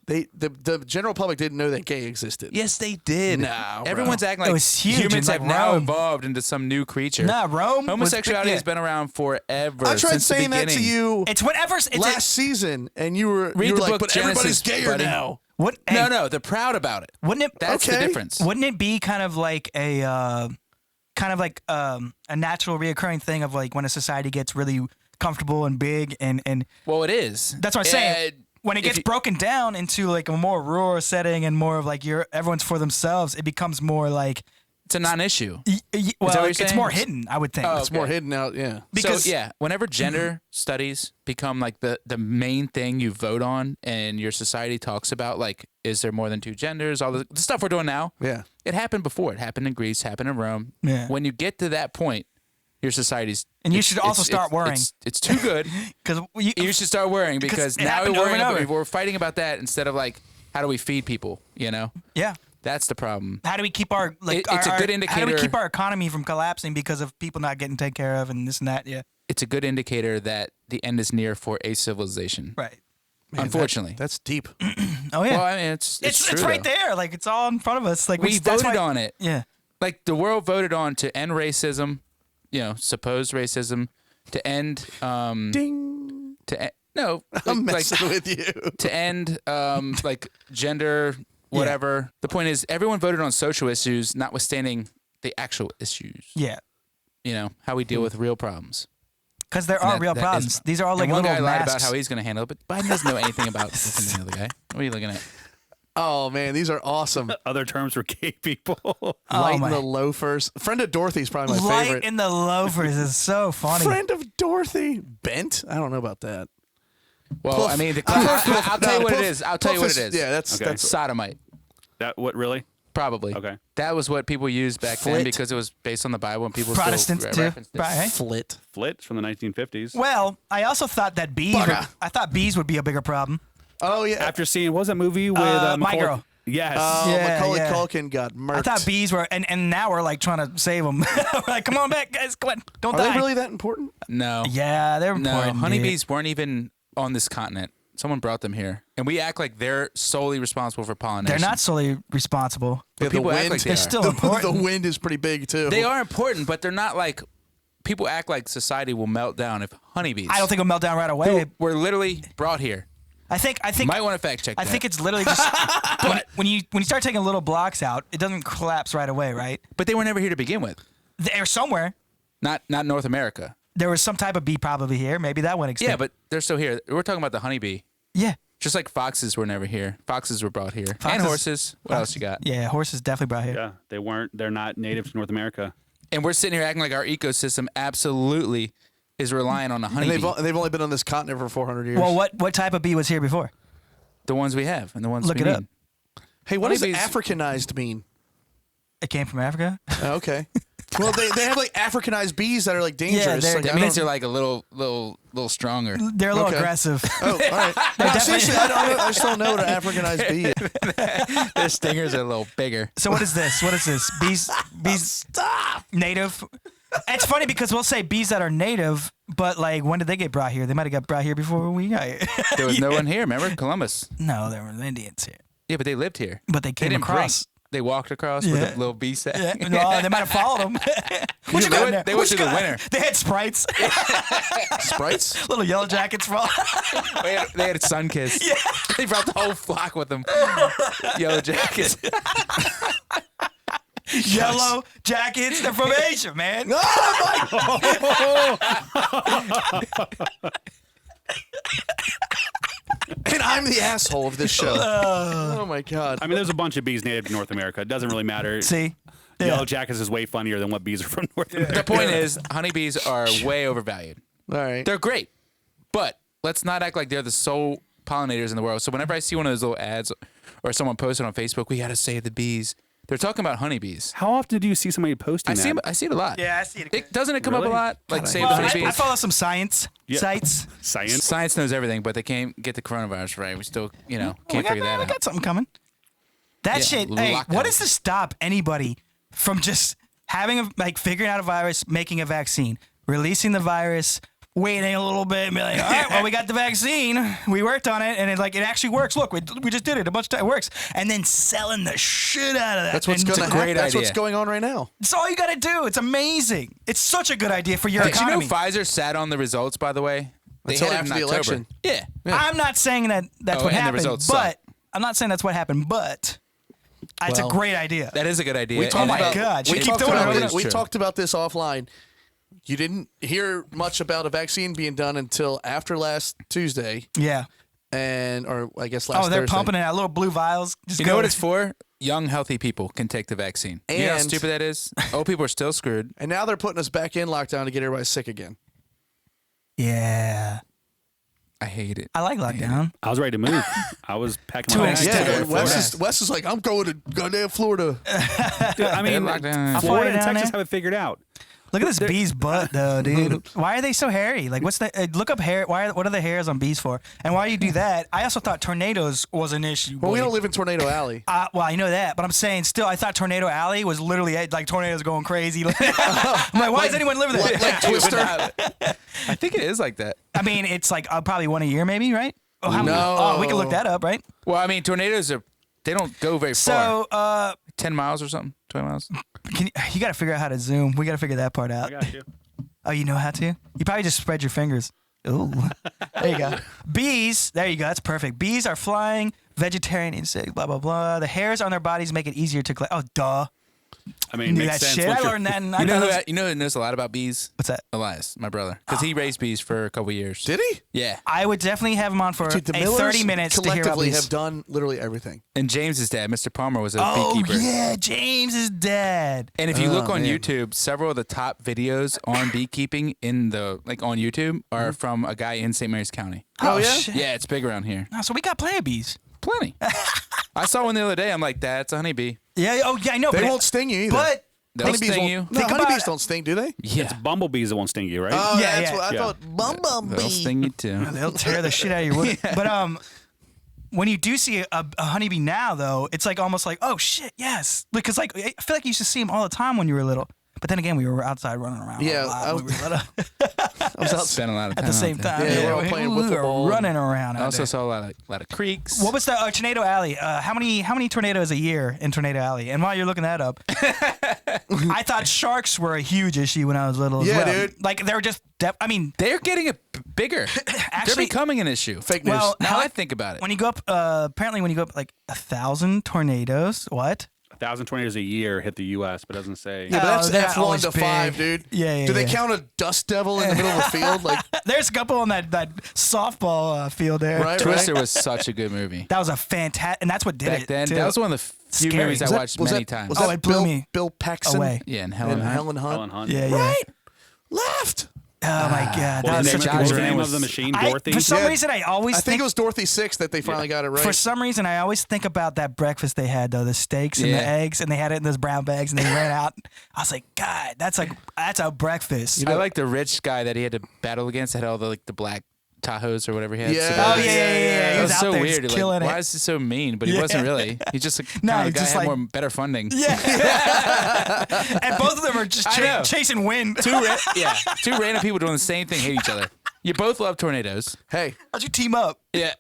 the general public didn't know that gay existed. Yes, they did. No, bro. Everyone's acting It like was huge humans in, have like, now Rome. evolved into some new creature. Nah, Rome. was- Homosexuality yeah. has been around forever. I tried since saying the that to beginning. you It's whatever. It's last season, and you were Read you were the like, book but everybody's Genesis, gayer buddy. now. what? Hey, No, they're proud about it. Wouldn't it? That's the Okay. difference. Wouldn't it be kind of like a natural reoccurring thing of like when a society gets really comfortable and big and Well, it is. that's what I'm saying. When it if gets you- broken down into like a more rural setting and more of like everyone's for themselves, it becomes more like It's a non-issue. well, what you're it's saying? more hidden. I would think. Oh, It's more hidden out. Yeah. Because so yeah, whenever gender studies become like the main thing you vote on and your society talks about, like, is there more than two genders? All the stuff we're doing now. Yeah. It happened before. It happened in Greece. Happened in Rome. Yeah. When you get to that point, your society's And you it's- should also it's- start worrying. It's too good. because You should start worrying because it now happened we're over worrying and about, over. we're fighting about that instead of like how do we feed people? You know, yeah. that's the problem. How do we keep our like? It's a our- good How do we indicator- keep our economy from collapsing because of people not getting taken care of and this and that? Yeah. It's a good indicator that the end is near for a civilization. Right. Man, Unfortunately. that's deep. Oh yeah. Well, I mean, it's true, right though. there. Like it's all in front of us. Like We that's voted why- on it. Yeah. Like the world voted on to end racism, supposed racism, to end Ding. no, I'm like messing with you. to end like gender whatever. The point is everyone voted on social issues notwithstanding the actual issues. Yeah. How we deal with real problems. Because there And are real that problems. is- These are all like and one little guy lied masks. about how he's going to handle it, but Biden doesn't know anything about what's going to handle the guy. What are you looking at? Oh man, these are awesome. Other terms for gay people. Light in my- the loafers. Friend of Dorothy's probably my Light favorite. in the loafers is so funny. Friend of Dorothy. Bent? I don't know about that. Well, Puff. I mean, No, I'll tell you what Puff- it is. I'll tell you Puff what it is. Yeah, that's Okay. that's Sodomite, That what really? probably. Okay. That was what people used back Flit. then because it was based on the Bible and people Protestants still too. referenced it. Right. flit. Flit from the 1950s. Well, I also thought that bees. Bugger. I thought bees would be a bigger problem. Oh yeah. After seeing, what was that movie with My Macaulay- Girl. Yes. Yeah, Macaulay yeah. Culkin got murked. I thought bees were, and now we're like trying to save them. We're like, come on back, guys, come on, don't Are die. they really that important? No. Yeah, they're No, important. honeybees weren't even on this continent. Someone brought them here, and we act like they're solely responsible for pollination. They're not solely responsible. Yeah, people act like they It's are. still the important. wind is pretty big too. They are important, but they're not like people act like society will melt down if honeybees. I don't think it'll melt down right away. were literally brought here. I think Might want to fact check. I that. think it's literally just when you start taking little blocks out, it doesn't collapse right away, right? but they were never here to begin with. They're somewhere. Not North America. There was some type of bee probably here. Maybe that went extinct. Yeah, but they're still here. We're talking about the honeybee. yeah, Just like foxes were never here. Foxes were brought here. Foxes- And horses. What else you got? yeah, horses definitely brought here. Yeah, they weren't. They're not native to North America. And we're sitting here acting like our ecosystem absolutely is relying on a and honeybee. they've only been on this continent for 400 years. Well, what type of bee was here before? The ones we have and the ones Look we it need. up. Hey, what does honeybees- Africanized mean? It came from Africa. Oh, okay. Well, they have like Africanized bees that are like dangerous. they're- Like, That I means don't- they're like a little stronger. They're a little Okay. aggressive. Oh, all right. No, seriously, I just don't know what an Africanized bee is. Their stingers are a little bigger. So what is this? What is this? Bees Stop. native. It's funny because we'll say bees that are native, but like when did they get brought here? They might have got brought here before we got here. There was no one here. Remember Columbus? No, there were Indians here, Yeah, but they lived here. but they They came didn't across. bring. They walked across Yeah. with a little bee sack. Yeah, no, they might have followed them. What you They got went- there? they What went you through the got? winter. They had sprites, Sprites? little yellow jackets for all. They had a sun kiss. They brought the whole flock with them. Yellow jackets. Yellow jackets. They're from Asia, man. And I'm the asshole of this show. Oh my god. I mean, there's a bunch of bees native to North America. It doesn't really matter. See, Yellow jackets is way funnier than what bees are from North America. The point is, honeybees are way overvalued. All right. They're great, but let's not act like they're the sole pollinators in the world. So whenever I see one of those little ads or someone posted on Facebook, we got to save the bees. They're talking about honeybees. How often do you see somebody posting I see that? I see it a lot. Yeah, I see it. Doesn't it come up a Really? lot? Like God, I save hate the Well, I honeybees. follow some science Yeah. sites. Science. Science knows everything, but they can't get the coronavirus right. We still, can't figure that we out. got something coming. That Yeah, shit. Hey, lockdown. what is to stop anybody from just having figuring out a virus, making a vaccine, releasing the virus, waiting a little bit, and be like, all right, well, we got the vaccine, we worked on it, and it actually works. Look, we just did it a bunch of times. It works, and then selling the shit out of that. That's what's And going to a happen. great That's what's idea. going on right now. It's all you got to do. It's amazing. It's such a good idea for your Did you know economy. Pfizer sat on the results, by the way? They Until had it after in the October. election. Yeah. I'm not saying that's Oh, what and the happened, results but suck. I'm not saying that's what happened, but it's a Well, great idea. That is a good idea. We talked And my about, God, we you talked keep doing about it. this- we True. talked about this offline. You didn't hear much about a vaccine being done until after last Tuesday, Yeah. or I guess last Oh, they're Thursday. pumping it out, little blue vials. Just You go know what it's for? Young, healthy people can take the vaccine. You know how And- stupid that is? Old people are still screwed. And now they're putting us back in lockdown to get everybody sick again. Yeah. I hate it. I like lockdown. I was ready to move. I was packing To my an bags. extent. Yeah, Yeah, Wes is like, I'm going to goddamn Florida. Dude, I mean, lockdown. Florida and Down Texas there. have it figured out. Look at this bee's butt, though, dude. Why are they so hairy? Like, what's the look up hair? What are the hairs on bees for? And why you do that? I also thought tornadoes was an issue. Well, we boy. don't live in Tornado Alley. Well, I know that, but I'm saying still, I thought Tornado Alley was literally like tornadoes going crazy. I'm like, why does anyone live there? Like Twister. I think it is like that. I mean, it's like probably one a year, maybe, right? Oh, how many? No. Oh, we can look that up, right? Well, I mean, tornadoes they don't go very far. So, 10 miles or something? 20 miles? you got to figure out how to zoom. We got to figure that part out. I got you. Oh, you know how to? You probably just spread your fingers. Ooh. There you go. Bees, there you go. That's perfect. Bees are flying, vegetarian insects, blah, blah, blah. The hairs on their bodies make it easier to collect. Oh, duh. I mean, Knew makes that sense. shit. once I you're- learned that. And You know who knows a lot about bees? What's that? Elias, my brother, because he raised bees for a couple years. Did he? Yeah, I would definitely have him on for Dude, the a Millers 30 minutes to hear about collectively these. have done literally everything. and James's dad, Mr. Palmer, was a Oh beekeeper. yeah, James is dead. And if you look on man. YouTube, several of the top videos on beekeeping on YouTube are from a guy in St. Mary's County. Oh, yeah? Shit. Yeah, it's big around here. Oh, so we got plenty of bees. Plenty. I saw one the other day. I'm like, that's a honeybee. Yeah. Oh yeah, I know. They but won't sting you either. But They'll honeybees sting won't. you. No, Think about honeybees it. don't sting, do they? Yeah, It's bumblebees that won't sting you, right? Oh, Yeah, that's yeah. what I Yeah. thought. Bumblebee. they'll sting you too. they'll tear the shit out of your wood. But when you do see a honeybee now, though, it's like almost like, oh shit, yes, because like I feel like you used to see them all the time when you were little. But then again, we were outside running around. Yeah, a lot I when we were little. I was out. Spent a lot of time At the same out there. time. Yeah, we're all playing we wiffle were ball. running around. I out also there. saw a lot of creeks. What was the Tornado Alley? How many tornadoes a year in Tornado Alley? And while you're looking that up, I thought sharks were a huge issue when I was little. As Yeah, well. dude. Like they were just. I mean, They're getting bigger. Actually- They're becoming an issue. Fake news. well, Now how I think about it. when you go up, apparently when you go up like 1,000 tornadoes, what? 1,000 tornadoes a year hit the U.S., but it doesn't say. yeah, but that's Oh, they're F1 always to 5, big. dude. Yeah, Do they yeah. count a dust devil in the middle of the field? Like, There's a couple on that softball field there. right, Twister right? was such a good movie. That was a fantastic, and that's what did Back it. then, too. that was one of the few Scary. movies I Was watched many times. Was Oh, that it blew Bill, me Bill Paxton away. Yeah, and and Helen Hunt. Helen Hunt? Helen Hunt. Yeah, yeah. Right? Left. Oh my god, What that was was such the a name, good what was the movie. name was- of the machine? I- Dorothy? for some Yeah. reason, I always I think it was Dorothy 6 that they finally got it right. For some reason, I always think about that breakfast they had though, the steaks and Yeah. the eggs, and they had it in those brown bags, and they ran out. I was like, God, that's a breakfast. I like the rich guy that he had to battle against that had all the black Tahoes or whatever he had. Yeah. So Oh yeah, yeah, yeah. He That was was out so there weird. just Like, killing why it. is he so mean? But he Yeah. wasn't really. He's just like, No, kind of he's guy just had like- more better funding. Yeah, and both of them are just I know. chasing wind. Two random people doing the same thing hate each other. You both love tornadoes. Hey, How'd you team up? Yeah.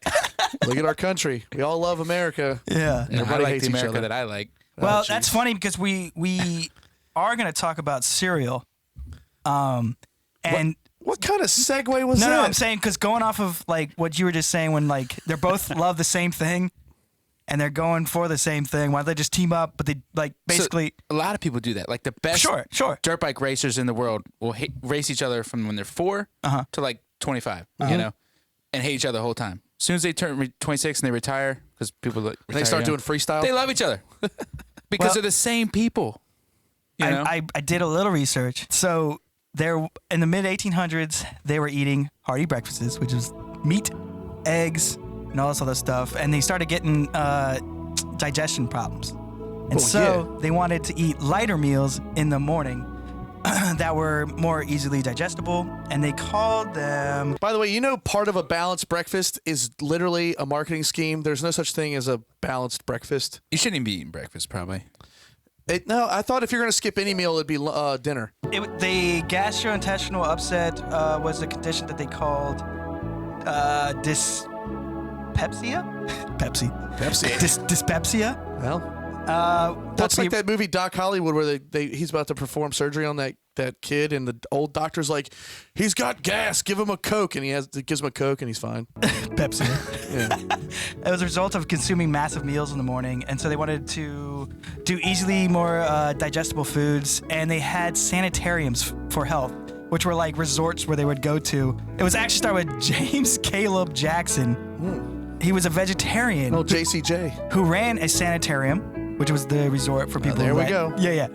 look at our country. We all love America. Yeah. I Everybody like hates the each America other. that I like. Well, jeez. that's funny because we are going to talk about cereal. And What kind of segue was no, that? no, I'm saying because going off of like what you were just saying, when like they're both love the same thing, and they're going for the same thing, why don't they just team up? But they like basically. So, a lot of people do that. Like the best Sure. dirt bike racers in the world will race each other from when they're 4 to like 25, you know, and hate each other the whole time. As soon as they turn 26 and they retire, because people they start doing freestyle. they love each other because Well- they're the same people. You know? I did a little research. So there in the mid 1800s, they were eating hearty breakfasts, which is meat, eggs, and all this other stuff, and they started getting digestion problems. And so they wanted to eat lighter meals in the morning that were more easily digestible, and they called them. By the way, you know part of a balanced breakfast is literally a marketing scheme. There's no such thing as a balanced breakfast. You shouldn't even be eating breakfast, probably. No, I thought if you're going to skip any meal, it'd be dinner. The gastrointestinal upset was a condition that they called dyspepsia. Dyspepsia. Well, That's that's like that movie Doc Hollywood where he's about to perform surgery on that kid, and the old doctor's like, he's got gas, give him a Coke, and gives him a Coke, and he's fine. Pepsi. Yeah. It was a result of consuming massive meals in the morning, and so they wanted to do easily more digestible foods, and they had sanitariums for health, which were like resorts where they would go to. It was actually started with James Caleb Jackson. He was a vegetarian Oh, JCJ. who ran a sanitarium, which was the resort for people. there who we ran- go. Yeah.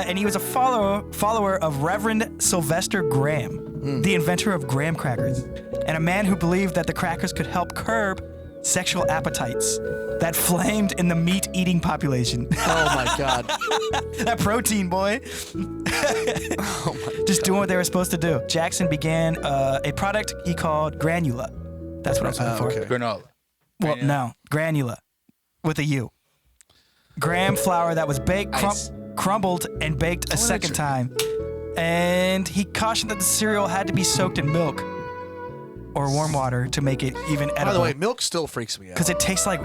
And he was a follower of Reverend Sylvester Graham, the inventor of graham crackers, and a man who believed that the crackers could help curb sexual appetites that flamed in the meat-eating population. Oh my God. That protein, boy. Just doing what they were supposed to do. Jackson began a product he called granula. That's what I was looking for. okay. Granola. Well, no, granula with a U. Graham flour that was baked, Ice. crumbled, and baked a second time. And he cautioned that the cereal had to be soaked in milk or warm water to make it even edible. By the way, milk still freaks me out. because it tastes like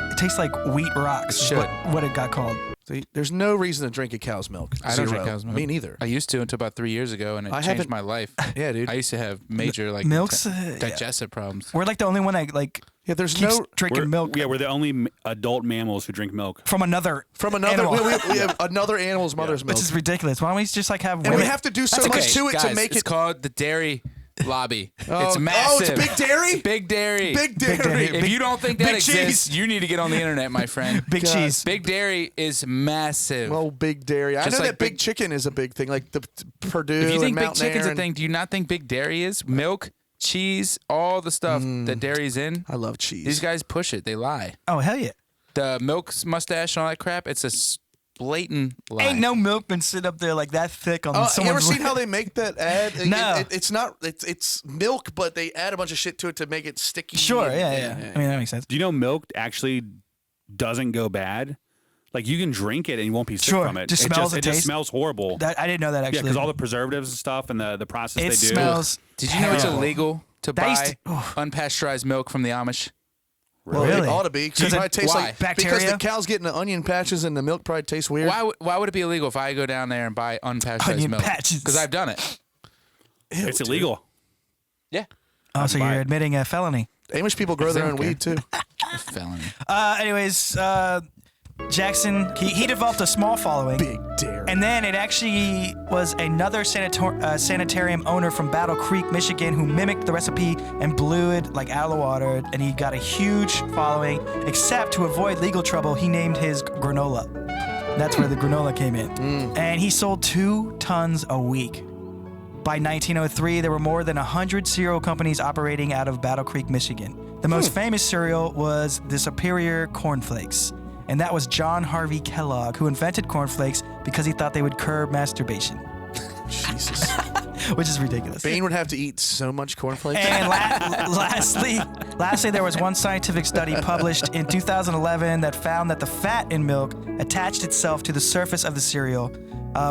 wheat rocks. Is It what it got called. See, there's no reason to drink a cow's milk. I don't drink Zero. cow's milk. Me neither. I used to until about 3 years ago, and it I changed haven't- my life. Yeah, dude. I used to have major like Milk's, digestive problems. We're like the only one that like Yeah, there's keeps no drinking milk Yeah, we're the only adult mammals who drink milk. from another animal. animal. We have another animal's mother's milk. Which is ridiculous. Why don't we just like have And women? we have to do so That's much okay. to it Guys, to make it's it. called the dairy lobby. Oh, It's massive. it's big dairy. Big dairy. Big dairy. dairy. If you don't think that big exists, cheese. you need to get on the internet, my friend. Big God. cheese. Big dairy is massive. Well, big dairy. I Just know like that big big- chicken is a big thing, like the Purdue if you and think big Mountain chicken's Air a thing, do you not think big dairy is? Milk, cheese, all the stuff that dairy's in. I love cheese. These guys push it. They lie. Oh hell yeah! The milk mustache and all that crap, it's a blatant lie. Ain't no milkman sit up there like that thick on You ever someone's. seen how they make that ad? No. It's not. It's milk, but they add a bunch of shit to it to make it sticky. Sure, and- yeah. I mean that makes sense. Do you know milk actually doesn't go bad? Like you can drink it and you won't be sick Sure, from it. just it smells just, and it just tastes. smells horrible. I didn't know that Yeah, actually. because all the preservatives and stuff and the process it they do. smells. Did you know it's terrible. illegal to That used buy to- unpasteurized milk from the Amish? Well, Really? it ought to be because it Because probably tastes why? like because Bacteria? the cow's getting the onion patches and the milk probably tastes weird. Why would it be illegal if I go down there and buy unpasteurized Onion milk? patches. Because I've done it. It's illegal. Yeah. Oh, so buy you're it. admitting a felony. Amish people grow their own Okay. weed too. A felony. Anyways, Jackson he developed a small following. Big dairy. And then it actually was another sanitarium owner from Battle Creek, Michigan, who mimicked the recipe and blew it like out of the water. And he got a huge following. Except to avoid legal trouble, he named his granola. That's where the granola came in. And he sold 2 tons a week. By 1903, there were more than 100 cereal companies operating out of Battle Creek, Michigan. The most famous cereal was the Superior Cornflakes. And that was John Harvey Kellogg, who invented cornflakes because he thought they would curb masturbation, Jesus. which is ridiculous. Bane would have to eat so much cornflakes. And lastly, there was one scientific study published in 2011 that found that the fat in milk attached itself to the surface of the cereal,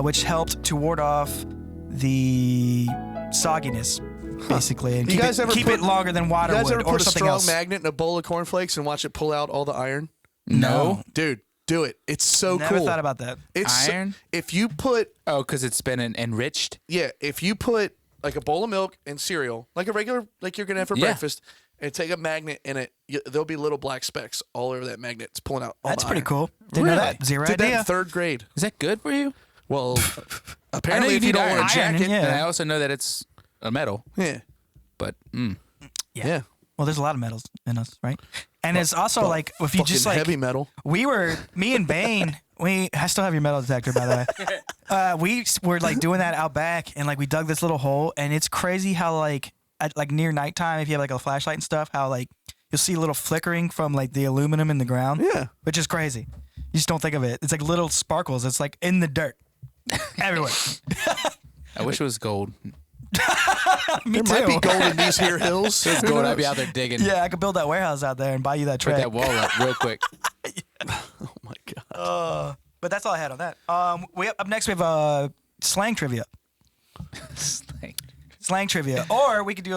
which helped to ward off the sogginess, basically, and You keep, guys it, ever keep put- it longer than water You guys would ever or put a something strong else. magnet in a bowl of cornflakes and watch it pull out all the iron? No. Dude, do it. It's so Never cool. thought about that. It's Iron? if you put Oh, because it's been enriched? if you put like a bowl of milk and cereal, like a regular like you're gonna have for Yeah. breakfast, and take a magnet in it, there'll be little black specks all over that magnet. It's pulling out all That's the pretty iron. cool. Didn't know Really? that. Zero Did that idea. in 3rd grade. Is that good for you? Well, I know apparently you if you need don't want iron. a jacket, Yeah. And I also know that it's a metal, yeah. but Yeah. Well, there's a lot of metals in us, right? And it's also like if you Fucking just like heavy metal. me and Bane, I still have your metal detector, by the way. We were like doing that out back, and like we dug this little hole, and it's crazy how like at like near nighttime, if you have like a flashlight and stuff, how like you'll see a little flickering from like the aluminum in the ground. Yeah. Which is crazy. You just don't think of it. It's like little sparkles. It's like in the dirt, everywhere. I wish it was gold. Me There might be too. gold in these here hills. If it was gold, I'd be out there digging. Yeah, I could build that warehouse out there and buy you that Put tray. that wall up real quick. Oh my god. But that's all I had on that. Up next we have slang trivia. Slang trivia, or we could do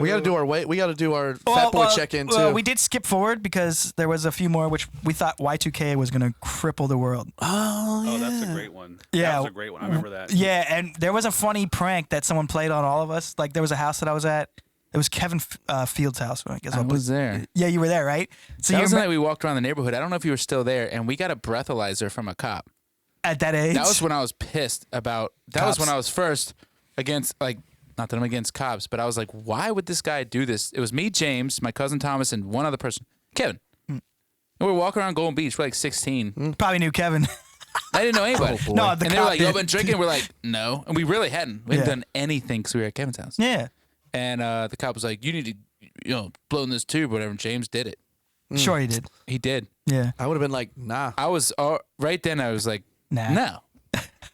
We got to do our We got to do our fat boy check-in too. Well, we did skip forward because there was a few more which we thought Y2K was going to cripple the world. Oh, that's a great one. Yeah. That was a great one. I remember that. Yeah, and there was a funny prank that someone played on all of us. Like there was a house that I was at. It was Kevin Field's house. I guess I I'll put- was there. Yeah, you were there, right? So That you was the were night we walked around the neighborhood. I don't know if you were still there, and we got a breathalyzer from a cop. at that age. That was when I was pissed about. That was when Cops. I was first against like. Not that I'm against cops, but I was like, why would this guy do this? It was me, James, my cousin Thomas, and one other person, Kevin. And we were walking around Golden Beach. We're like 16. Probably knew Kevin. I didn't know anybody. No, the and they were cop like, "Y'all did. been drinking?" We're like, "No," and we really hadn't. We hadn't Yeah. done anything because we were at Kevin's house. Yeah. And the cop was like, "You need to, blow in this tube, or whatever." And James did it. Sure he did. He did. Yeah. I would have been like, nah. I was right then. I was like, Nah. "No,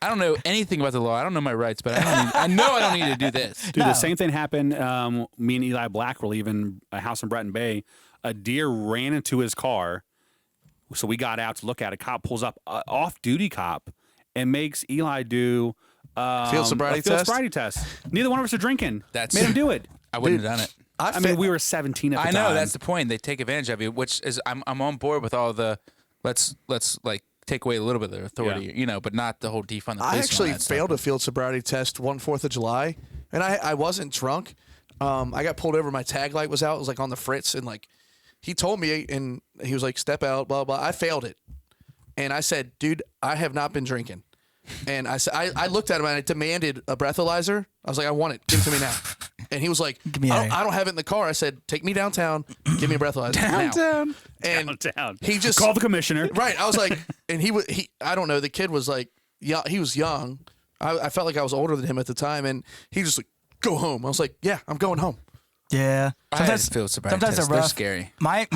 I don't know anything about the law. I don't know my rights, but I know I don't need to do this." Dude, the same thing happened. Me and Eli Black were leaving a house in Bretton Bay. A deer ran into his car. So we got out to look at it. A cop pulls up, off-duty cop, and makes Eli do Field sobriety a field test? sobriety test. Neither one of us are drinking. That's- made him do it. I wouldn't have done it. I mean, we were 17 at the I time. know that's the point. They take advantage of you, which is I'm on board with all the let's like take away a little bit of their authority, but not the whole defund the police. I and all actually that failed stuff. a field sobriety test one 4th of July, and I wasn't drunk. I got pulled over. My tag light was out. It was like on the fritz, and like he told me, and he was like, "Step out," blah blah. I failed it, and I said, "Dude, I have not been drinking." And I said, I looked at him and I demanded a breathalyzer. I was like, "I want it. Give it to me now." And he was like, I don't have it in the car. I said, "Take me downtown. Give me a breathalyzer Downtown. now." And Downtown. he just Call the commissioner. Right. I was like, and he I don't know. The kid was like, yeah, he was young. I felt like I was older than him at the time, and he just like, "Go home." I was like, "Yeah, I'm going home." Yeah. I feel sobriety sometimes tests. they're They're rough. scary. My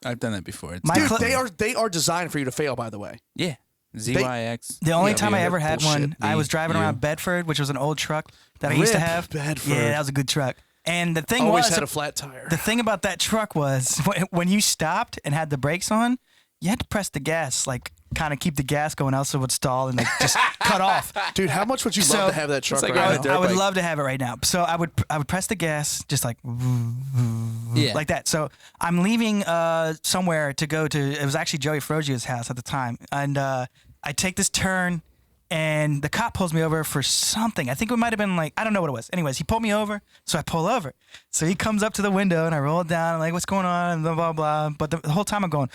I've done that before. It's My Dude, cl- they are designed for you to fail. By the way. yeah. ZYX. the only Yeah, time I yeah. ever had bullshit. one, I was driving around Bedford, which was an old truck that I used to Rip have. Bedford. Yeah, that was a good truck. And the thing Always was, had a flat tire. the thing about that truck was when you stopped and had the brakes on, you had to press the gas, like kind of keep the gas going, else it would stall and like just cut off. Dude, how much would you So- love to have that truck like right on a now? dirt I would bike. love to have it right now. So I would press the gas just like Yeah. like that. So I'm leaving somewhere to go to. It was actually Joey Frogia's house at the time, and I take this turn, and the cop pulls me over for something. I think it might have been like I don't know what it was. Anyways, he pulled me over, so I pull over. So he comes up to the window, and I roll it down. I'm like, "What's going on?" And blah blah blah. But the whole time I'm going,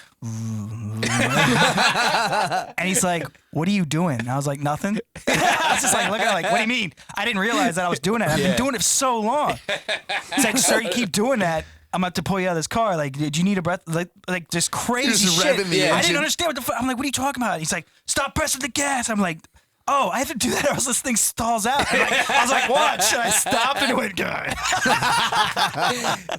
and he's like, "What are you doing?" And I was like, "Nothing." I was just like looking at him like, "What do you mean?" I didn't realize that I was doing it. I've been doing it for so long. It's like, "Sir, you keep doing that. I'm about to pull you out of this car. Like, did you need a breath?" Like just crazy Just shit. revving the I engine. didn't understand what the fuck. I'm like, "What are you talking about?" He's like, "Stop pressing the gas." I'm like, "Oh, I have to do that or else this thing stalls out." I was like, "Watch." And I stopped and it went good.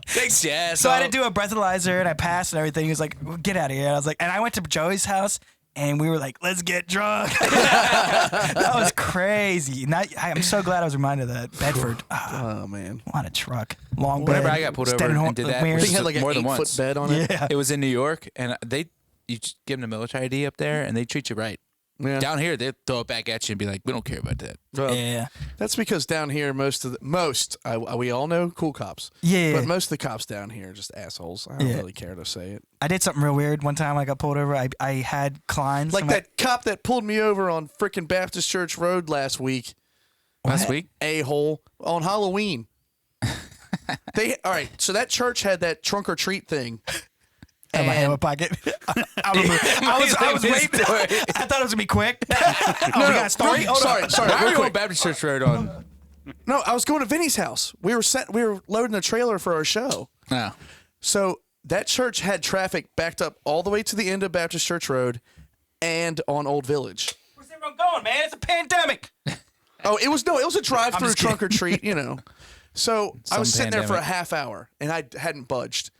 Thanks, yeah. So I had to do a breathalyzer and I passed and everything. He was like, "Well, get out of here." And I was like, and I went to Joey's house and we were like, "Let's get drunk." That was crazy. And I'm so glad I was reminded of that. Bedford. Oh man. What a truck. Long bed. Whenever I got pulled over standing and did that, mirrors. I think it had like an More than 8-foot once. bed on it. Yeah. It was in New York, and you just give them the military ID up there, and they treat you right. Yeah. Down here, they throw it back at you and be like, "We don't care about that." Well, Yeah. that's because down here, we all know cool cops. Yeah. But most of the cops down here are just assholes. I don't Yeah. really care to say it. I did something real weird one time. I got pulled over. I had Kleins. Like I'm that cop that pulled me over on frickin' Baptist Church Road last week. Last week, A-hole on Halloween. All right, so that church had that trunk or treat thing. in my And- hand pocket. I was waiting. I thought it was gonna be quick. We got a story. No, sorry, why are real you on quick. Baptist Church Road on? No, I was going to Vinny's house. We were loading a trailer for our show. No. So that church had traffic backed up all the way to the end of Baptist Church Road and on Old Village. Where's everyone going, man? It's a pandemic. Oh, it was a drive-through just trunk or treat, you know. So I Some was sitting there for a pandemic. half hour and I hadn't budged.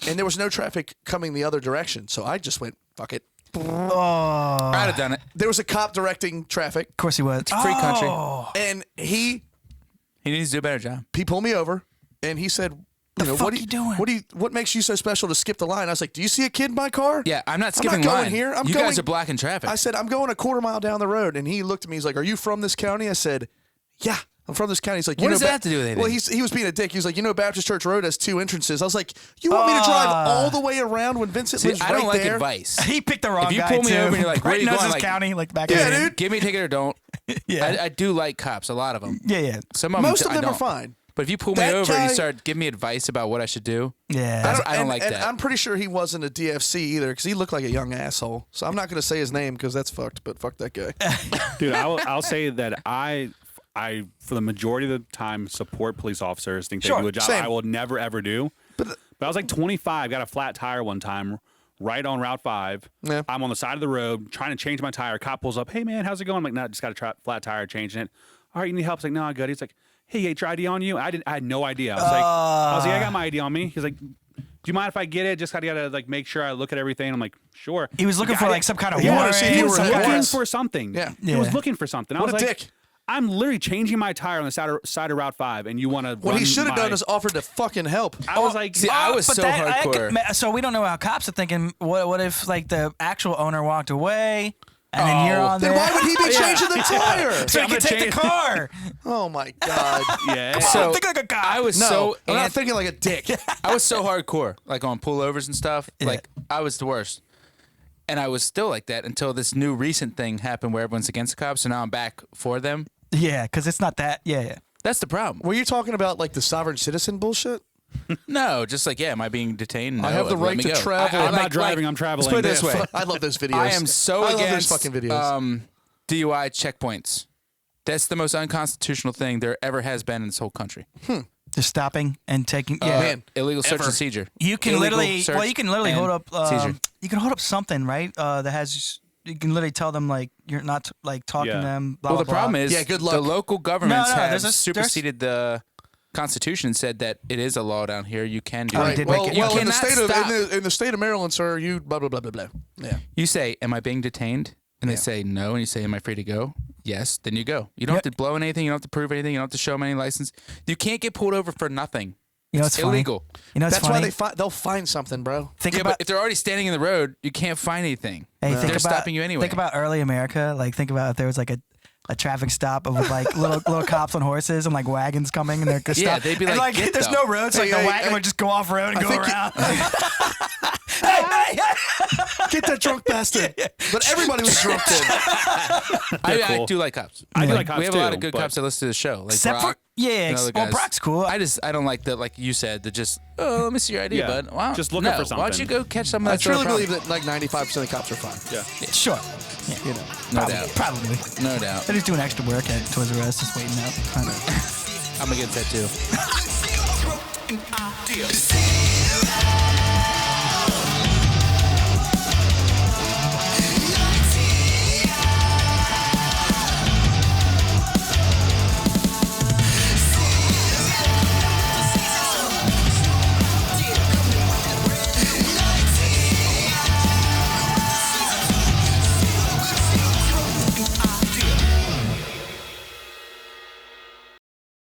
And there was no traffic coming the other direction. So I just went, fuck it. Oh, I'd have done it. There was a cop directing traffic of course he was. Free country. and he He needs to do a better job. pulled me over and he said, fuck what you doing? What makes you so special to skip the line? I was like, "Do you see a kid in my car?" Yeah, I'm not skipping going line. here. You guys are blocking traffic. I said, "I'm going a quarter mile down the road." And he looked at me. He's like, "Are you from this county?" I said, "Yeah, I'm from this county." He's like, What does that have to do with anything? Well, he was being a dick. He was like, Baptist Church Road has 2 entrances. I was like, "You want me to drive all the way around when Vincent See, lives I right don't like there?" advice. He picked the wrong If you guy pull me too. over and you're like, "Where right are you knows going?" his Like, county, like back Yeah, in. dude. Give me a ticket or don't. Yeah. I do like cops, a lot of them. Yeah. Some of Most them, of them I are don't. fine. But if you pull me That over and guy- you start giving me advice about what I should do, Yeah. I don't like and that. I'm pretty sure he wasn't a DFC either because he looked like a young asshole. So I'm not going to say his name because that's fucked. But fuck that guy. Dude, I'll say that I for the majority of the time support police officers. Think they Sure, do a job same. I will never ever do. But I was like 25, got a flat tire one time, right on Route 5. Yeah. I'm on the side of the road trying to change my tire. Cop pulls up, "Hey man, how's it going?" I'm like, "No, just got a flat tire, changing it." "All right, you need help?" I was like, "No, I'm good." He's like, "Hey, you got your ID on you?" I had no idea. I was like, "I got my ID on me." He's like, "Do you mind if I get it? Just gotta like make sure I look at everything." I'm like, "Sure." He was looking Like, for I like didn't- some kind of He wanted warrant. to see if you He were was an looking ass. for something. Yeah. He was Yeah. looking for something. I What was a like, dick. I'm literally changing my tire on the side of Route 5, and you want to. What he should have done is offered to fucking help. I was like, See, I was But so that- hardcore. so we don't know how cops are thinking. What if like the actual owner walked away and then you're on Then there? why would he be changing the tire? so he I'm can gonna take the change- car. Oh my god. yeah. So think like a cop. I was No, so I'm not ant- thinking like a dick. I was so hardcore, like on pullovers and stuff. Like I was the worst, and I was still like that until this new recent thing happened where everyone's against the cops. So now I'm back for them. Yeah, because it's not that. Yeah. That's the problem. Were you talking about like the sovereign citizen bullshit? No, just like, am I being detained? No, I have the let right me to go. travel. I'm not driving, I'm traveling. Let's put it this way. I love those videos. I am so I love against those fucking videos. DUI checkpoints. That's the most unconstitutional thing there ever has been in this whole country. Just stopping and taking. Yeah, Man, Illegal search ever. and seizure. you can Illegal literally. search Well, you can literally and hold up. seizure. You can hold up something, right? That has. You can literally tell them like you're not like talking Yeah. to them. Blah, Well, blah, the problem blah. is Yeah, good luck. the local governments No, have there's superseded the Constitution and said that it is a law down here. You can do Oh, it. they did Well, make it. You in the cannot state of stop. in the state of Maryland, sir, you blah blah blah blah blah. Yeah. You say, am I being detained? And they say no. And you say, am I free to go? Yes. Then you go. You don't have to blow in anything. You don't have to prove anything. You don't have to show them any license. You can't get pulled over for nothing. You know, It's it's funny. illegal. You know, it's That's funny. why they'll find something, bro. Think Yeah, about. but if they're already standing in the road, you can't find anything. Hey, think They're about, stopping you anyway. Think about early America. Like, think about if there was like a traffic stop of like little cops on horses and like wagons coming and they're gonna Yeah, stop. they'd be and, like, "Get there's the-" no roads, so Hey, like the hey, wagon hey. would just go off road and go think around. Get that drunk bastard. But everybody was drunk then. I cool. do like cops. I do like cops We have a lot too, of good but- cops that listen to the show. Like Except Brock for and other well, guys. Brock's cool. I don't like the, like you said, the just, oh, let me see your ID, Yeah, bud. Wow. just looking for Why don't you something. go catch some of I that truly stuff? believe that like 95% of cops are fine. Yeah. Sure. You know. No Probably. doubt. Probably. No doubt. They're just doing extra work at Toys R Us, just waiting out. I'm going to get that too. Broken idea.